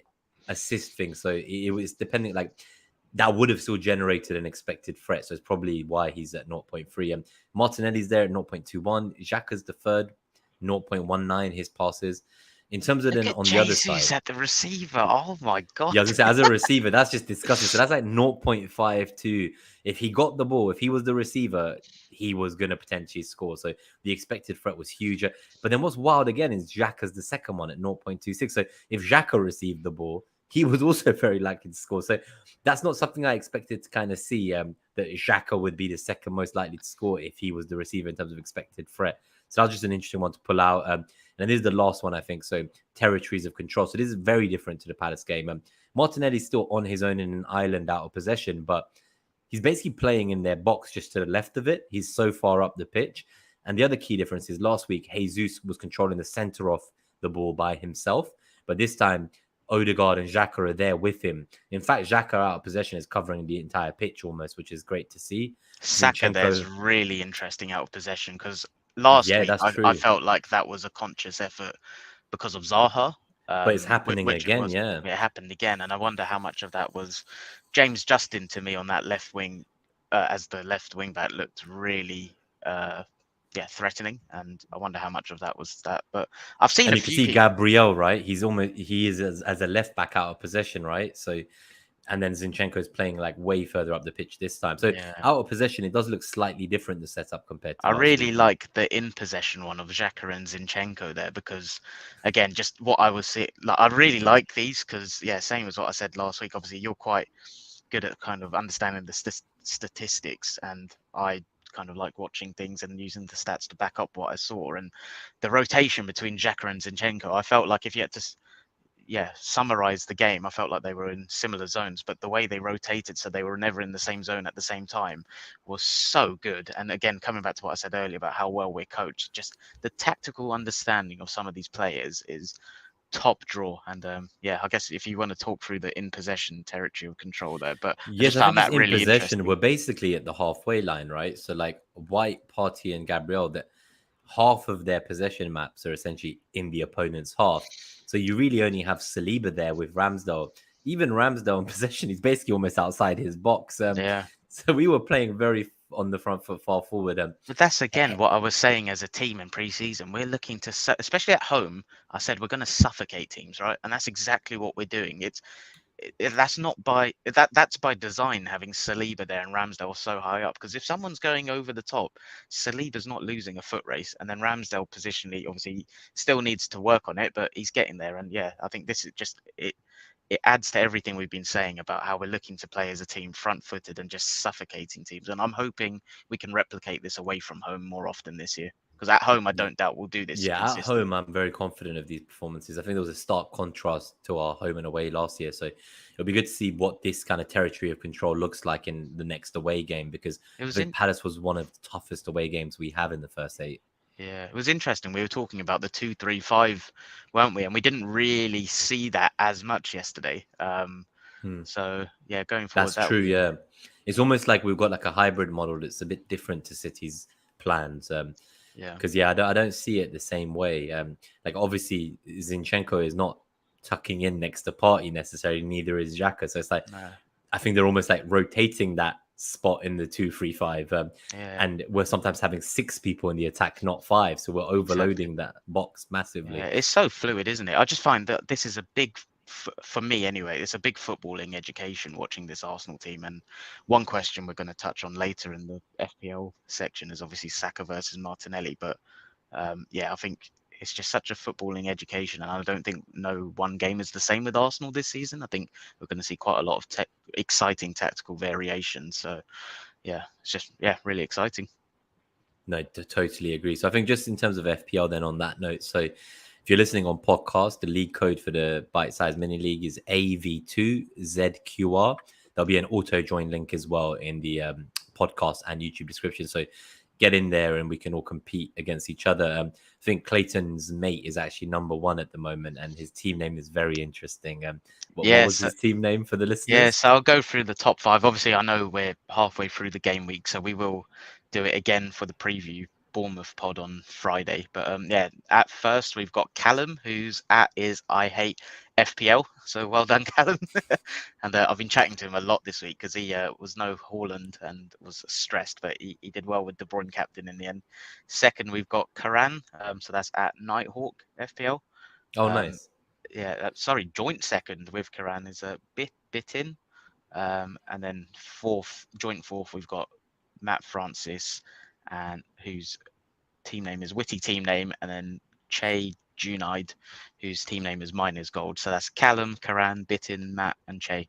assist thing. So it was depending, like that would have still generated an expected threat. So it's probably why he's at 0.3. And Martinelli's there at 0.21. Xhaka's the third, 0.19. His passes. In terms of then on the other side, at the receiver. Oh my god! Yeah, I was gonna say, as a receiver, that's just disgusting. So that's like 0.52. If he got the ball, if he was the receiver, he was gonna potentially score. So the expected threat was huge. But then what's wild again is Xhaka's the second one at 0.26. So if Xhaka received the ball, he was also very likely to score. So that's not something I expected to kind of see. That Xhaka would be the second most likely to score if he was the receiver in terms of expected threat. So that was just an interesting one to pull out. And this is the last one, I think. So territories of control. So this is very different to the Palace game. Martinelli's still on his own in an island out of possession, but he's basically playing in their box just to the left of it. He's so far up the pitch. And the other key difference is last week, Jesus was controlling the center of the ball by himself. But this time, Odegaard and Xhaka are there with him. In fact, Xhaka out of possession is covering the entire pitch almost, which is great to see. Saka there's really interesting out of possession because last week I felt like that was a conscious effort because of Zaha. But it's happening again, It happened again. And I wonder how much of that was James Justin to me on that left wing, as the left wing back looked really threatening, and I wonder how much of that was that. But I've seen and you can see Gabriel, right? He is as a left back out of possession, right? So, and then Zinchenko is playing like way further up the pitch this time. So out of possession, it does look slightly different, the setup compared to I really like the in possession one of Xhaka and Zinchenko there, because again, just what I was seeing, like, I really like these because same as what I said last week. Obviously, you're quite good at kind of understanding the statistics, and I kind of like watching things and using the stats to back up what I saw. And the rotation between Xhaka and Zinchenko, I felt like if you had to summarize the game, I felt like they were in similar zones, but the way they rotated so they were never in the same zone at the same time was so good. And again, coming back to what I said earlier about how well we're coached, just the tactical understanding of some of these players is top draw. And I guess if you want to talk through the in possession territory of control there, but yes, I found that really interesting. We're basically at the halfway line, right? So like White, Partey, and Gabriel, that half of their possession maps are essentially in the opponent's half. So you really only have Saliba there with Ramsdale. Even Ramsdale in possession, he's basically almost outside his box. Yeah. So we were playing very on the front foot, far forward. But that's again what I was saying as a team in pre-season. We're looking to, especially at home. I said we're going to suffocate teams, right? And that's exactly what we're doing. That's not by that's by design, having Saliba there and Ramsdale so high up. Because if someone's going over the top, Saliba's not losing a foot race, and then Ramsdale positionally obviously still needs to work on it, but he's getting there. And yeah, I think this is just it. It adds to everything we've been saying about how we're looking to play as a team front-footed and just suffocating teams. And I'm hoping we can replicate this away from home more often this year. Because at home, I don't doubt we'll do this. Yeah, at home, I'm very confident of these performances. I think there was a stark contrast to our home and away last year. So it'll be good to see what this kind of territory of control looks like in the next away game, because I think Palace was one of the toughest away games we have in the first 8. Yeah, it was interesting. We were talking about the 2-3-5, weren't we? And we didn't really see that as much yesterday. So yeah, going forward, that's true. Yeah, it's almost like we've got like a hybrid model that's a bit different to City's plans. Because I don't see it the same way. Like obviously Zinchenko is not tucking in next to Partey necessarily. Neither is Xhaka. So it's like I think they're almost like rotating that spot in the 2-3-5, and we're sometimes having 6 people in the attack, not 5, so we're overloading that box massively. It's so fluid, isn't it? I just find that this is a big, for me anyway, it's a big footballing education watching this Arsenal team. And one question we're going to touch on later in the FPL section is obviously Saka versus Martinelli, but I think it's just such a footballing education, and I don't think no one game is the same with Arsenal this season. I think we're going to see quite a lot of exciting tactical variations. So, yeah, it's just really exciting. No, totally agree. So I think just in terms of FPL, then on that note, so if you're listening on podcast, the league code for the BiteSize Mini League is AV2ZQR. There'll be an auto join link as well in the podcast and YouTube description. So get in there and we can all compete against each other. I think Clayton's mate is actually number 1 at the moment, and his team name is very interesting. What was his team name for the listeners? Yeah, so I'll go through the top 5. Obviously, I know we're halfway through the game week, so we will do it again for the preview Bournemouth pod on Friday. But at first we've got Callum, whose is I hate FPL. So well done, Callum. And I've been chatting to him a lot this week because he was no Haaland and was stressed, but he did well with De Bruyne captain in the end. Second, we've got Karan. So that's at Nighthawk FPL. Oh, nice. Joint second with Karan is a Bitin. And then joint fourth, we've got Matt Francis, and whose team name is Witty Team Name, and then Che Junaid, whose team name is Miners Gold. So that's Callum, Karan, Bitin, Matt, and Che.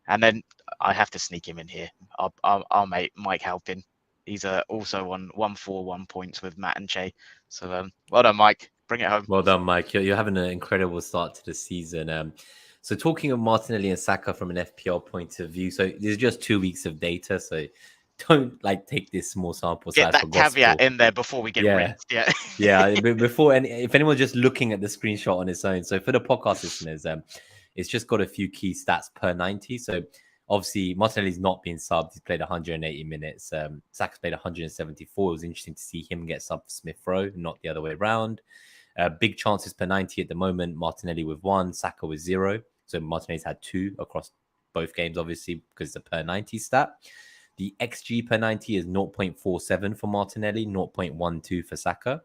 And then I have to sneak him in here. Our mate Mike Halpin. He's also on 141 points with Matt and Che. So well done, Mike. Bring it home. Well done, Mike. You're having an incredible start to the season. So talking of Martinelli and Saka from an FPL point of view, so there's just 2 weeks of data, so don't take this small sample size. Get that caveat in there before we get rinsed. Before if anyone's just looking at the screenshot on its own. So for the podcast listeners, it's just got a few key stats per 90. So obviously Martinelli's not been subbed. He's played 180 minutes. Saka's played 174. It was interesting to see him get subbed for Smith Rowe, not the other way around. Big chances per 90 at the moment. Martinelli with 1, Saka with 0. So Martinelli's had 2 across both games, obviously, because it's a per 90 stat. The XG per 90 is 0.47 for Martinelli, 0.12 for Saka.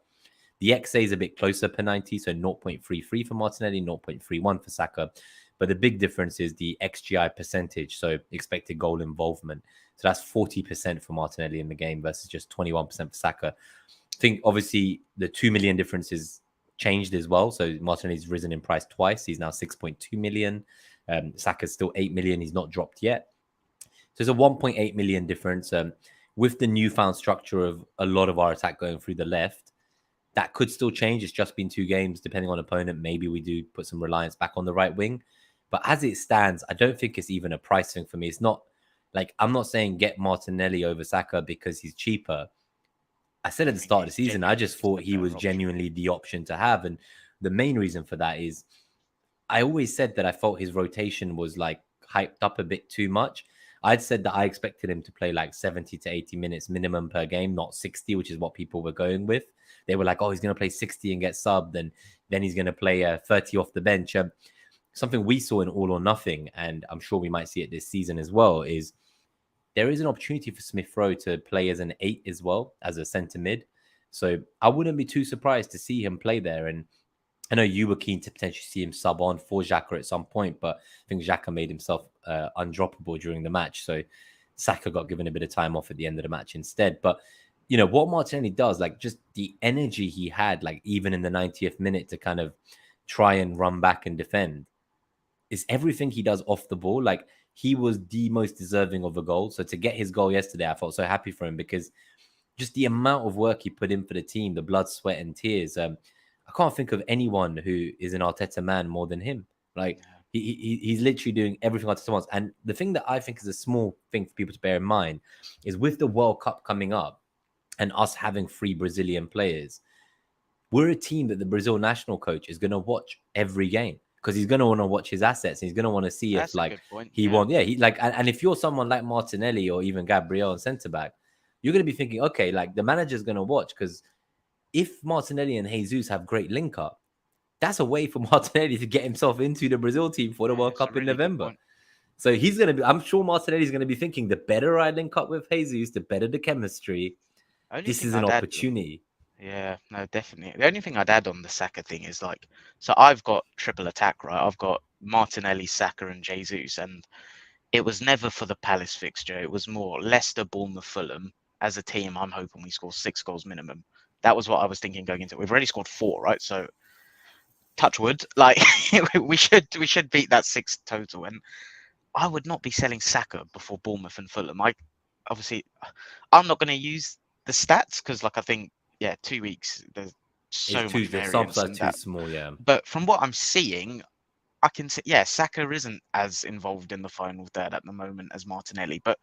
The XA is a bit closer per 90, so 0.33 for Martinelli, 0.31 for Saka. But the big difference is the XGI percentage, so expected goal involvement. So that's 40% for Martinelli in the game versus just 21% for Saka. I think, obviously, the 2 million difference is changed as well. So Martinelli's risen in price twice. He's now 6.2 million. Saka's still 8 million. He's not dropped yet. So it's a 1.8 million difference. With the newfound structure of a lot of our attack going through the left, that could still change. It's just been 2 games, depending on opponent. Maybe we do put some reliance back on the right wing. But as it stands, I don't think it's even a price thing for me. It's not like, I'm not saying get Martinelli over Saka because he's cheaper. I said at the start of the season, I just thought he was genuinely the option to have. And the main reason for that is I always said that I felt his rotation was hyped up a bit too much. I'd said that I expected him to play like 70 to 80 minutes minimum per game, not 60, which is what people were going with. They were like, oh, he's going to play 60 and get subbed, and then he's going to play 30 off the bench. Something we saw in All or Nothing, and I'm sure we might see it this season as well, is there is an opportunity for Smith Rowe to play as an 8 as well, as a centre mid. So I wouldn't be too surprised to see him play there. And I know you were keen to potentially see him sub on for Xhaka at some point, but I think Xhaka made himself undroppable during the match. So Saka got given a bit of time off at the end of the match instead. But, you know, what Martinelli does, like just the energy he had, like even in the 90th minute to kind of try and run back and defend, is everything he does off the ball. Like he was the most deserving of a goal. So to get his goal yesterday, I felt so happy for him because just the amount of work he put in for the team, the blood, sweat, and tears. I can't think of anyone who is an Arteta man more than him. Like he's literally doing everything Arteta wants. And the thing that I think is a small thing for people to bear in mind is with the World Cup coming up and us having 3 Brazilian players, we're a team that the Brazil national coach is going to watch every game because he's going to want to watch his assets. And he's going to want to see if like he won. Yeah, he like, and if you're someone like Martinelli or even Gabriel and centre back, you're going to be thinking, okay, like the manager's going to watch because if Martinelli and Jesus have great link up, that's a way for Martinelli to get himself into the Brazil team for the World Cup in November. So he's going to be, I'm sure Martinelli's going to be thinking the better I link up with Jesus, the better the chemistry. This is an opportunity. Yeah, no, definitely. The only thing I'd add on the Saka thing is like, so I've got triple attack, right? I've got Martinelli, Saka, and Jesus, and it was never for the Palace fixture. It was more Leicester, Bournemouth, Fulham. As a team, I'm hoping we score 6 goals minimum. That was what I was thinking going into it. We've already scored 4, right? So touch wood, like we should beat that 6 total. And I would not be selling Saka before Bournemouth and Fulham. I'm not going to use the stats because, like, I think 2 weeks there's so much variance. The too small, yeah. But from what I'm seeing, I can see, Saka isn't as involved in the final third at the moment as Martinelli. But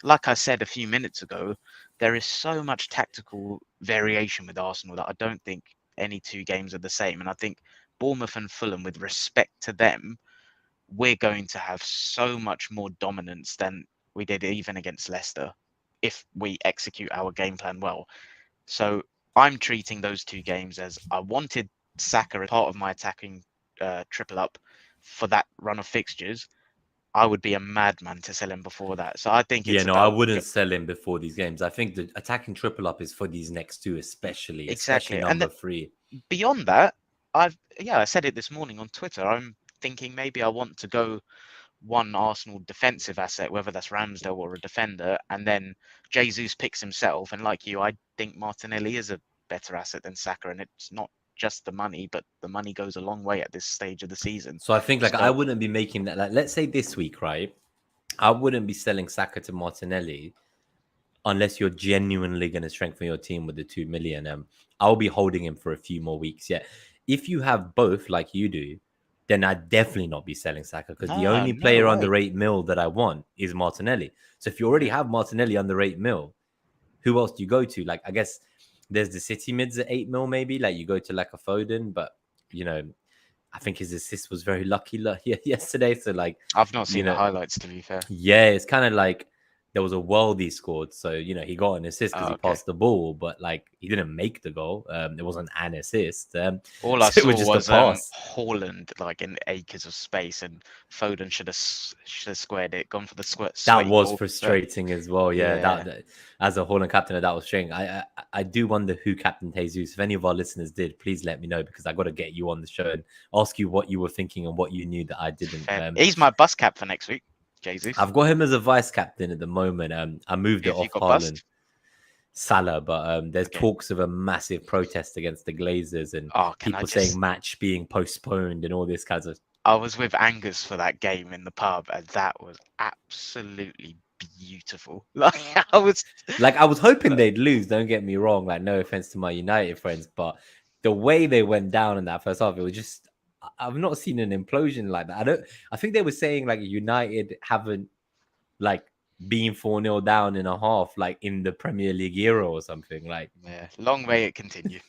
like I said a few minutes ago, there is so much tactical variation with Arsenal that I don't think any 2 games are the same. And I think Bournemouth and Fulham, with respect to them, we're going to have so much more dominance than we did even against Leicester if we execute our game plan well. So I'm treating those 2 games as I wanted Saka as part of my attacking triple up for that run of fixtures. I would be a madman to sell him before that. So I think I wouldn't sell him before these games. I think the attacking triple up is for these next 2 especially number 3. Beyond that, I said it this morning on Twitter. I'm thinking maybe I want to go one Arsenal defensive asset, whether that's Ramsdale or a defender, and then Jesus picks himself. And like you, I think Martinelli is a better asset than Saka, and it's not just the money, but the money goes a long way at this stage of the season. So I think I wouldn't be making that. Like, let's say this week, right? I wouldn't be selling Saka to Martinelli unless you're genuinely going to strengthen your team with the 2 million. I'll be holding him for a few more weeks. Yeah, if you have both like you do, then I'd definitely not be selling Saka because the only player under 8 mil that I want is Martinelli. So if you already have Martinelli under 8 mil, who else do you go to? Like, I guess there's the City mids at 8 mil, maybe. Like, you go to like a Foden, but, you know, I think his assist was very lucky yesterday. So, like, I've not seen the highlights, to be fair. Yeah, it's kind of like there was a world he scored. So, you know, he got an assist because he passed the ball, but like he didn't make the goal. It wasn't an assist. All I saw was Haaland like in acres of space, and Foden should have squared it, gone for the square. That was frustrating as well. Yeah, that as a Haaland captain, that was strange. I do wonder who captained Jesus. If any of our listeners did, please let me know because I got to get you on the show and ask you what you were thinking and what you knew that I didn't. He's my bus cap for next week. Jesus. I've got him as a vice captain at the moment. I moved it off Haaland, Salah, but there's talks of a massive protest against the Glazers and people saying match being postponed and all this kinds of. I was with Angus for that game in the pub, and that was absolutely beautiful. Like I was hoping they'd lose. Don't get me wrong. Like, no offense to my United friends, but the way they went down in that first half, it was just. I've not seen an implosion like that. I think they were saying like United haven't like been 4-0 down in a half like in the Premier League era or something. Like, long may it continue.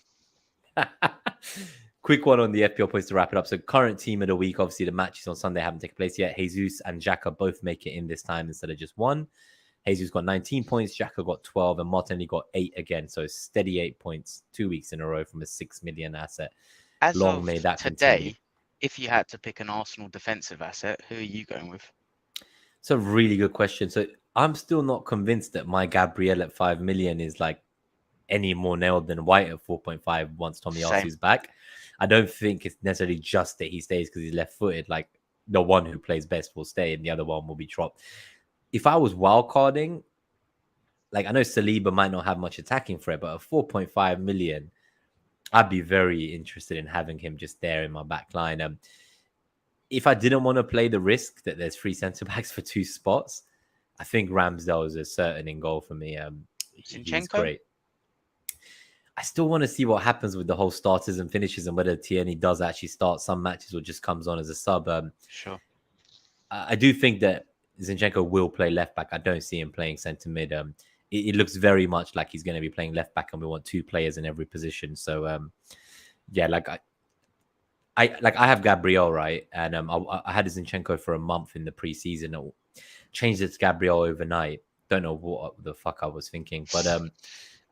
quick one on the FPL points to wrap it up. So current team of the week, obviously the matches on Sunday haven't taken place yet. Jesus and Xhaka both make it in this time instead of just one. Jesus got 19 points, Xhaka got 12, and Martinelli got 8 again. So steady 8 points 2 weeks in a row from a 6 million asset. As Long of may that today, continue. if you had to pick an Arsenal defensive asset, who are you going with? It's a really good question. So I'm still not convinced that my Gabriel at 5 million is like any more nailed than White at 4.5 once Tomiyasu's back. I don't think it's necessarily just that he stays because he's left-footed. Like the one who plays best will stay and the other one will be dropped. If I was wildcarding, like I know Saliba might not have much attacking threat, but at 4.5 million, I'd be very interested in having him just there in my back line. If I didn't want to play the risk that there's 3 centre-backs for 2 spots, I think Ramsdale is a certain in goal for me. He's great. I still want to see what happens with the whole starters and finishes and whether Tierney does actually start some matches or just comes on as a sub. Sure. I do think that Zinchenko will play left back. I don't see him playing centre mid. It looks very much like he's going to be playing left back, and we want 2 players in every position. So, yeah, like I have Gabriel, right? And I had Zinchenko for a month in the preseason. I changed it to Gabriel overnight. Don't know what the fuck I was thinking, but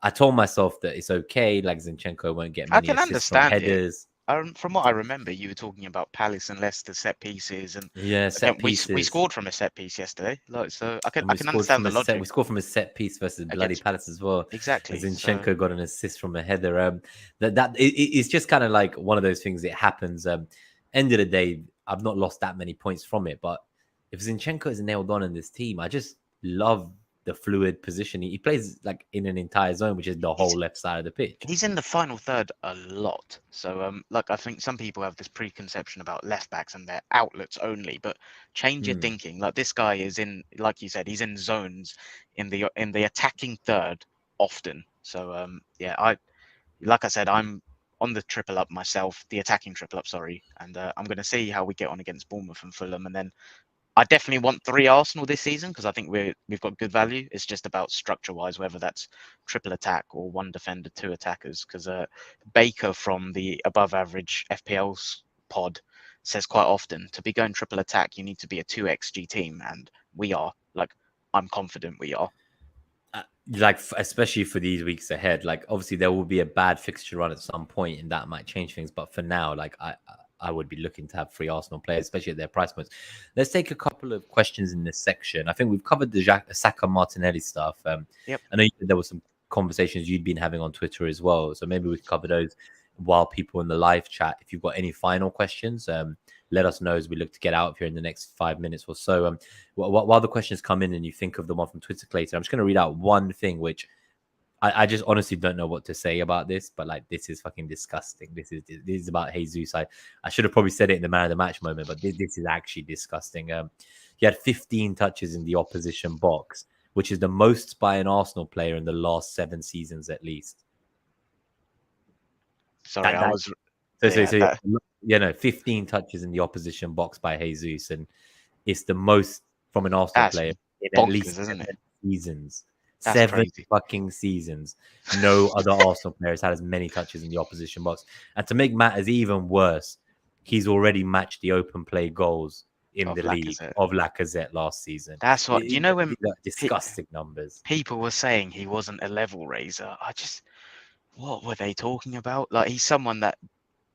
I told myself that it's okay. Like Zinchenko won't get many assists from headers. From what I remember, you were talking about Palace and Leicester set pieces, and set pieces. We scored from a set piece yesterday. Like, so I can understand the logic. We scored from a set piece versus bloody Palace as well. Exactly. Zinchenko got an assist from a header. It's just kind of like one of those things. It happens. End of the day, I've not lost that many points from it. But if Zinchenko is nailed on in this team, I just love the fluid position. He plays like in an entire zone, which is the whole left side of the pitch. He's in the final third a lot. So like I think some people have this preconception about left backs and their outlets only, but change your thinking. Like this guy is in, like you said, he's in zones in the attacking third often. So yeah, like I said, I'm on the triple up myself, the attacking triple up, sorry, and I'm going to see how we get on against Bournemouth and Fulham, and then I definitely want 3 Arsenal this season because I think we've got good value. It's just about structure-wise, whether that's triple attack or 1 defender, 2 attackers. Because Baker from the above-average FPL pod says quite often, to be going triple attack, you need to be a 2 XG team, and we are. Like, I'm confident we are. Like, especially for these weeks ahead. Like, obviously, there will be a bad fixture run at some point, and that might change things. But for now, like, I would be looking to have 3 Arsenal players, especially at their price points. Let's take a couple of questions in this section. I think we've covered the Saka Martinelli stuff. Yep. I know there were some conversations you'd been having on Twitter as well. So maybe we can cover those while people in the live chat. If you've got any final questions, let us know as we look to get out of here in the next 5 minutes or so. While the questions come in and you think of the one from Twitter, Clayton, I'm just going to read out one thing, which I just honestly don't know what to say about this, but like this is fucking disgusting. This is about Jesus. I should have probably said it in the man of the match moment, but this is actually disgusting. He had 15 touches in the opposition box, which is the most by an Arsenal player in the last 7 seasons at least. Sorry, 15 touches in the opposition box by Jesus, and it's the most from an Arsenal player in at least 7 seasons. That's 7 crazy. Fucking seasons. No other Arsenal players had as many touches in the opposition box. And to make matters even worse, he's already matched the open play goals in the league of Lacazette last season. That's what, you know, when disgusting numbers. People were saying he wasn't a level raiser. What were they talking about? Like, he's someone that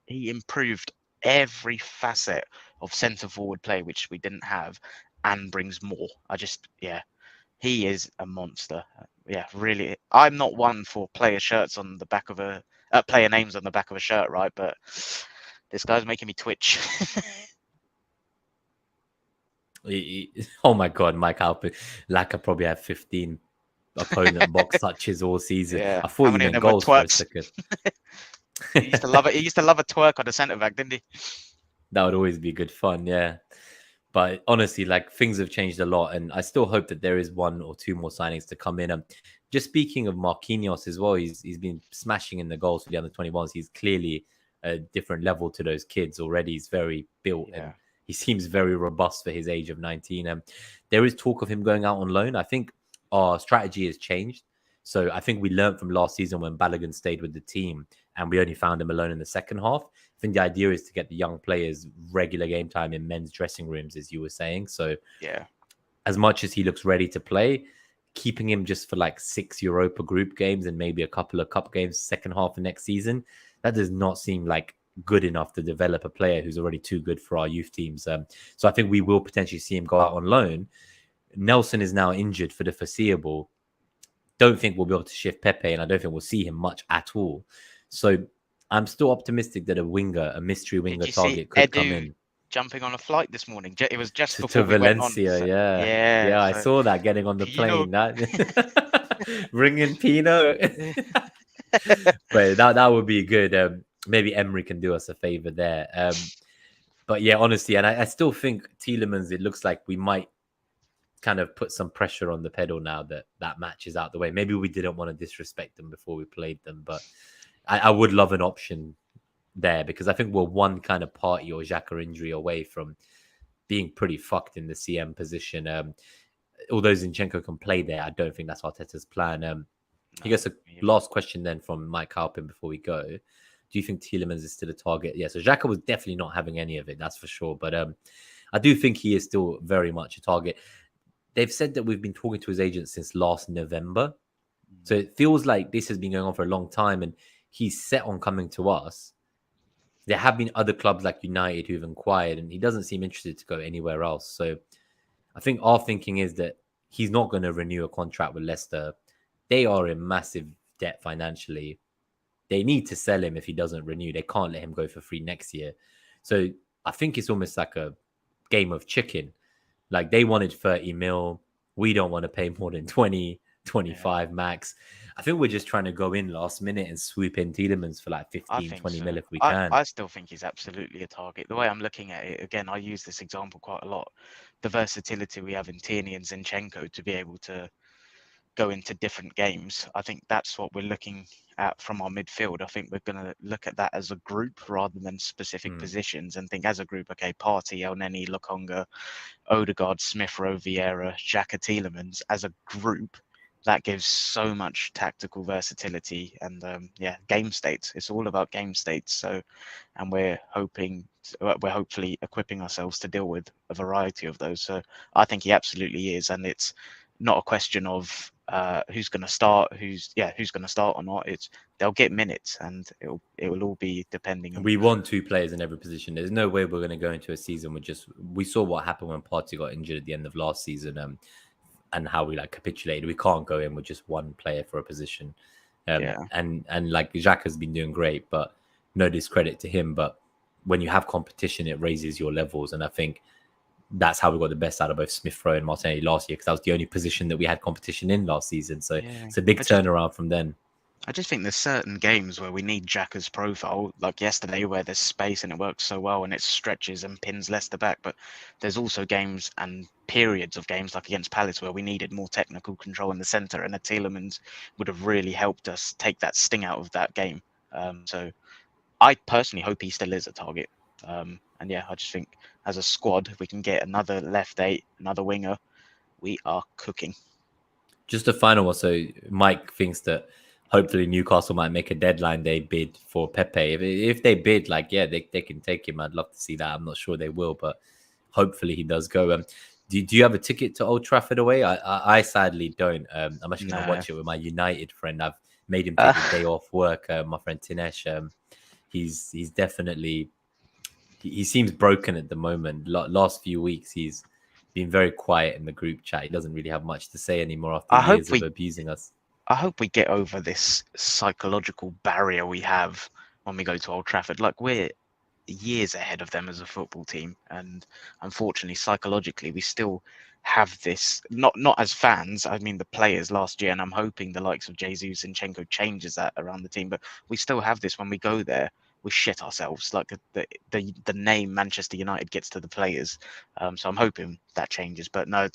he improved every facet of centre forward play, which we didn't have, and brings more. He is a monster. Yeah, really. I'm not one for player shirts on the back of player names on the back of a shirt, right? But this guy's making me twitch. Oh my God, Mike Alpin. Laka probably had 15 opponent box touches all season. Yeah. I thought you meant goals for a second. He used to love it. He used to love a twerk on the centre back, didn't he? That would always be good fun, yeah. But honestly, like, things have changed a lot, and I still hope that there is 1 or 2 more signings to come in. Just speaking of Marquinhos as well, he's been smashing in the goals for the under-21s. He's clearly a different level to those kids already. He's very built, and he seems very robust for his age of 19. There is talk of him going out on loan. I think our strategy has changed. So I think we learned from last season when Balogun stayed with the team and we only found him alone in the second half. I think the idea is to get the young players regular game time in men's dressing rooms, as you were saying. So yeah, as much as he looks ready to play, keeping him just for like 6 Europa group games and maybe a couple of cup games second half of next season, that does not seem like good enough to develop a player who's already too good for our youth teams. So I think we will potentially see him go out on loan. Nelson is now injured for the foreseeable. Don't think we'll be able to shift Pepe, and I don't think we'll see him much at all. So I'm still optimistic that a mystery winger target could come in. Jumping on a flight this morning. It was just to before we Valencia, went on. So, yeah. I saw that getting on the plane. Ringing Pino. But that would be good. Maybe Emery can do us a favor there. But yeah, honestly, and I still think Tielemans, it looks like we might kind of put some pressure on the pedal now that match is out the way. Maybe we didn't want to disrespect them before we played them, but I would love an option there because I think we're one kind of party or Xhaka injury away from being pretty fucked in the CM position. Although Zinchenko can play there, I don't think that's Arteta's plan. I guess a last question then from Mike Halpin before we go. Do you think Tielemans is still a target? Yeah, so Xhaka was definitely not having any of it, that's for sure. But I do think he is still very much a target. They've said that we've been talking to his agent since last November. So it feels like this has been going on for a long time and he's set on coming to us. There have been other clubs like United who've inquired and he doesn't seem interested to go anywhere else. So I think our thinking is that he's not going to renew a contract with Leicester. They are in massive debt financially. They need to sell him if he doesn't renew. They can't let him go for free next year. So I think it's almost like a game of chicken. Like they wanted 30 mil. We don't want to pay more than 20, 25 max. I think we're just trying to go in last minute and swoop in Tielemans for like 15, 20 mil if we can. I still think he's absolutely a target. The way I'm looking at it, again, I use this example quite a lot. The versatility we have in Tierney and Zinchenko to be able to go into different games. I think that's what we're looking at from our midfield. I think we're going to look at that as a group rather than specific positions and think as a group, okay, Partey, Elneny, Lokonga, Odegaard, Smith Rowe, Vieira, Xhaka, Tielemans as a group. That gives so much tactical versatility and game states. It's all about game states. So, and we're hopefully equipping ourselves to deal with a variety of those. So I think he absolutely is, and it's not a question of who's going to start, who's going to start or not. It's they'll get minutes, and it will all be depending on. We want two players in every position. There's no way we're going to go into a season with we saw what happened when Partey got injured at the end of last season. And how we capitulated. We can't go in with just one player for a position. And like Xhaka's been doing great, but no discredit to him. But when you have competition, it raises your levels. And I think that's how we got the best out of both Smith Rowe and Martinelli last year, because that was the only position that we had competition in last season. So it's a big turnaround from then. I just think there's certain games where we need Xhaka's profile, like yesterday, where there's space and it works so well and it stretches and pins Leicester back. But there's also games and periods of games like against Palace where we needed more technical control in the centre, and a Tielemans would have really helped us take that sting out of that game. So I personally hope he still is a target. And yeah, I just think as a squad, if we can get another left eight, another winger, we are cooking. Just a final one. So Mike thinks that hopefully Newcastle might make a deadline day bid for Pepe. If they bid, they can take him. I'd love to see that. I'm not sure they will, but hopefully he does go. Do you have a ticket to Old Trafford away? I sadly don't. I'm actually going to watch it with my United friend. I've made him take a day off work. My friend Tinesh, he's definitely, he seems broken at the moment. Last few weeks, he's been very quiet in the group chat. He doesn't really have much to say anymore after years of abusing us. I hope we get over this psychological barrier we have when we go to Old Trafford. Like, we're years ahead of them as a football team, and unfortunately, psychologically, we still have this. Not as fans. I mean, the players last year, and I'm hoping the likes of Jesus and Zinchenko changes that around the team. But we still have this when we go there. We shit ourselves. Like the name Manchester United gets to the players. So I'm hoping that changes. But no,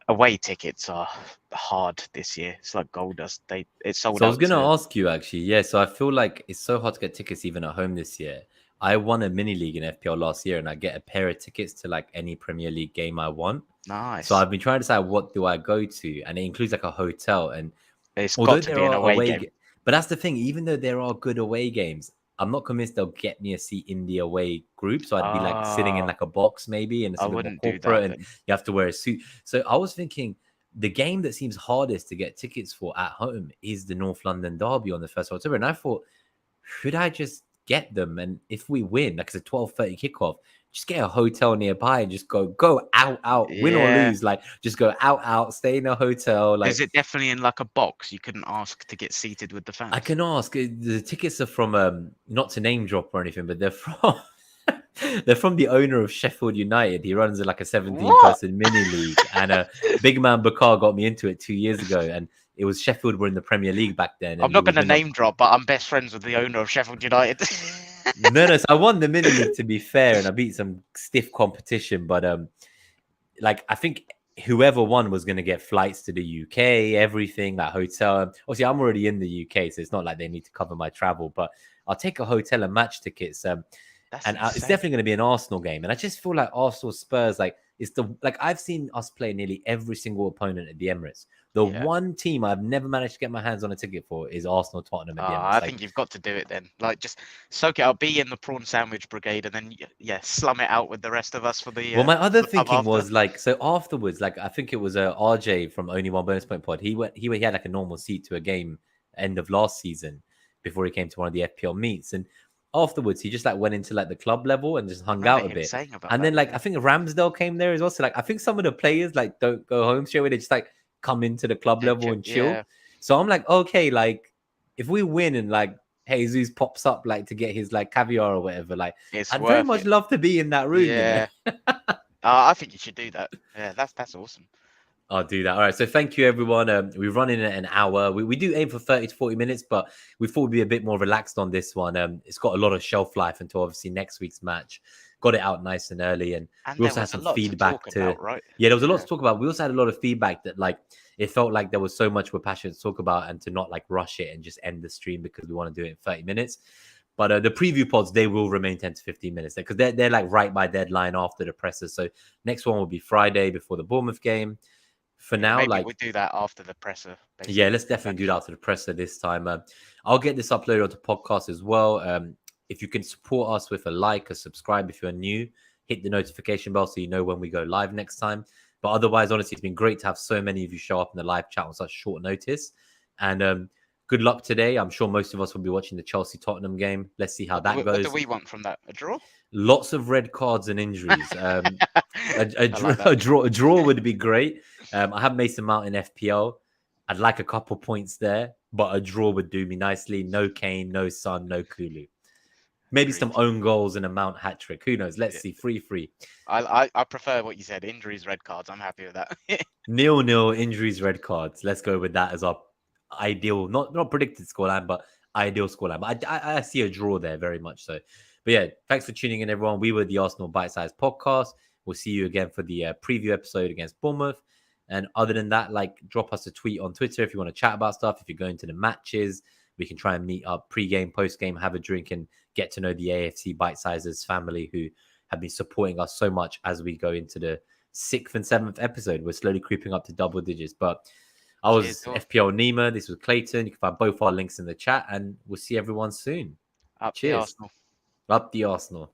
away tickets are hard this year. It's like gold dust. It's sold out. So I was going to ask you actually. Yeah, so I feel like it's so hard to get tickets even at home this year. I won a mini league in FPL last year, and I get a pair of tickets to like any Premier League game I want. Nice. So I've been trying to decide what do I go to, and it includes like a hotel. And It's Although got to there be an are away game. but that's the thing. Even though there are good away games, I'm not convinced they'll get me a seat in the away group. So I'd be like sitting in like a box maybe, and it's I a bit more wouldn't do corporate, that and then. you have to wear a suit. So I was thinking the game that seems hardest to get tickets for at home is the North London Derby on the 1st of October. And I thought, should I just get them? And if we win, like it's a 12:30 kickoff, just get a hotel nearby and just go out, win or Yeah. lose. Like just go out, stay in a hotel. Like Is it definitely in like a box? You couldn't ask to get seated with the fans. I can ask. The tickets are from not to name drop or anything, but they're from they're from the owner of Sheffield United. He runs like a 17-person mini league, and Big Man Bakar got me into it 2 years ago, and it was Sheffield were in the Premier League back then. I'm not going to name drop, but I'm best friends with the owner of Sheffield United. No. So I won the mini league, to be fair, and I beat some stiff competition. But like I think whoever won was going to get flights to the UK, everything, that hotel. Obviously, I'm already in the UK, so it's not like they need to cover my travel. But I'll take a hotel and match tickets. It's definitely going to be an Arsenal game, and I just feel like Arsenal Spurs, like it's the I've seen us play nearly every single opponent at the Emirates. The one team I've never managed to get my hands on a ticket for is Arsenal Tottenham at the Emirates. I think you've got to do it then. Like just soak it up, be in the prawn sandwich brigade, and then slum it out with the rest of us for the. Well, my other thinking was like, so afterwards, like I think it was RJ from Only One Bonus Point Pod. He had like a normal seat to a game end of last season before he came to one of the FPL meets, and afterwards he just like went into like the club level and just hung out a bit. And then like I think Ramsdale came there as well. So like I think some of the players like don't go home straight away. They just like come into the club level and chill. Yeah. So I'm like, okay, like if we win and like Jesus pops up like to get his like caviar or whatever, like I'd very much love to be in that room. Yeah, you know? I think you should do that. Yeah, that's awesome. I'll do that. All right. So thank you, everyone. We're running at an hour. We do aim for 30 to 40 minutes, but we thought we'd be a bit more relaxed on this one. It's got a lot of shelf life until obviously next week's match. Got it out nice and early. And we also had some feedback right? Yeah, there was a lot to talk about. We also had a lot of feedback that like it felt like there was so much we're passionate to talk about and to not like rush it and just end the stream because we want to do it in 30 minutes. But the preview pods, they will remain 10 to 15 minutes because they're like right by deadline after the presser. So next one will be Friday before the Bournemouth game. For now, maybe like we'll do that after the presser. Basically. Yeah, let's definitely do that after the presser this time. I'll get this uploaded onto podcast as well. If you can support us with a like, a subscribe if you're new, hit the notification bell so you know when we go live next time. But otherwise, honestly, it's been great to have so many of you show up in the live chat on such short notice. And good luck today. I'm sure most of us will be watching the Chelsea-Tottenham game. Let's see how that goes. What do we want from that? A draw? Lots of red cards and injuries. A draw would be great. I have Mason Mount in FPL. I'd like a couple points there, but a draw would do me nicely. No Kane, no Son, no Kulu. Maybe some own goals and a Mount hat trick. Who knows? Let's see. 3-3. I prefer what you said. Injuries, red cards. I'm happy with that. 0-0 injuries, red cards. Let's go with that as our ideal, not predicted scoreline, but ideal scoreline. But I see a draw there, very much so. But yeah, thanks for tuning in, everyone. We were the Arsenal BiteSize Podcast. We'll see you again for the preview episode against Bournemouth. And other than that, like drop us a tweet on Twitter if you want to chat about stuff. If you're going to the matches, we can try and meet up pre-game, post-game, have a drink and get to know the AFC Bite-Sizers family who have been supporting us so much as we go into the 6th and 7th episode. We're slowly creeping up to double digits. But I was FPL Nima. This was Clayton. You can find both our links in the chat and we'll see everyone soon. Cheers. Up the Arsenal.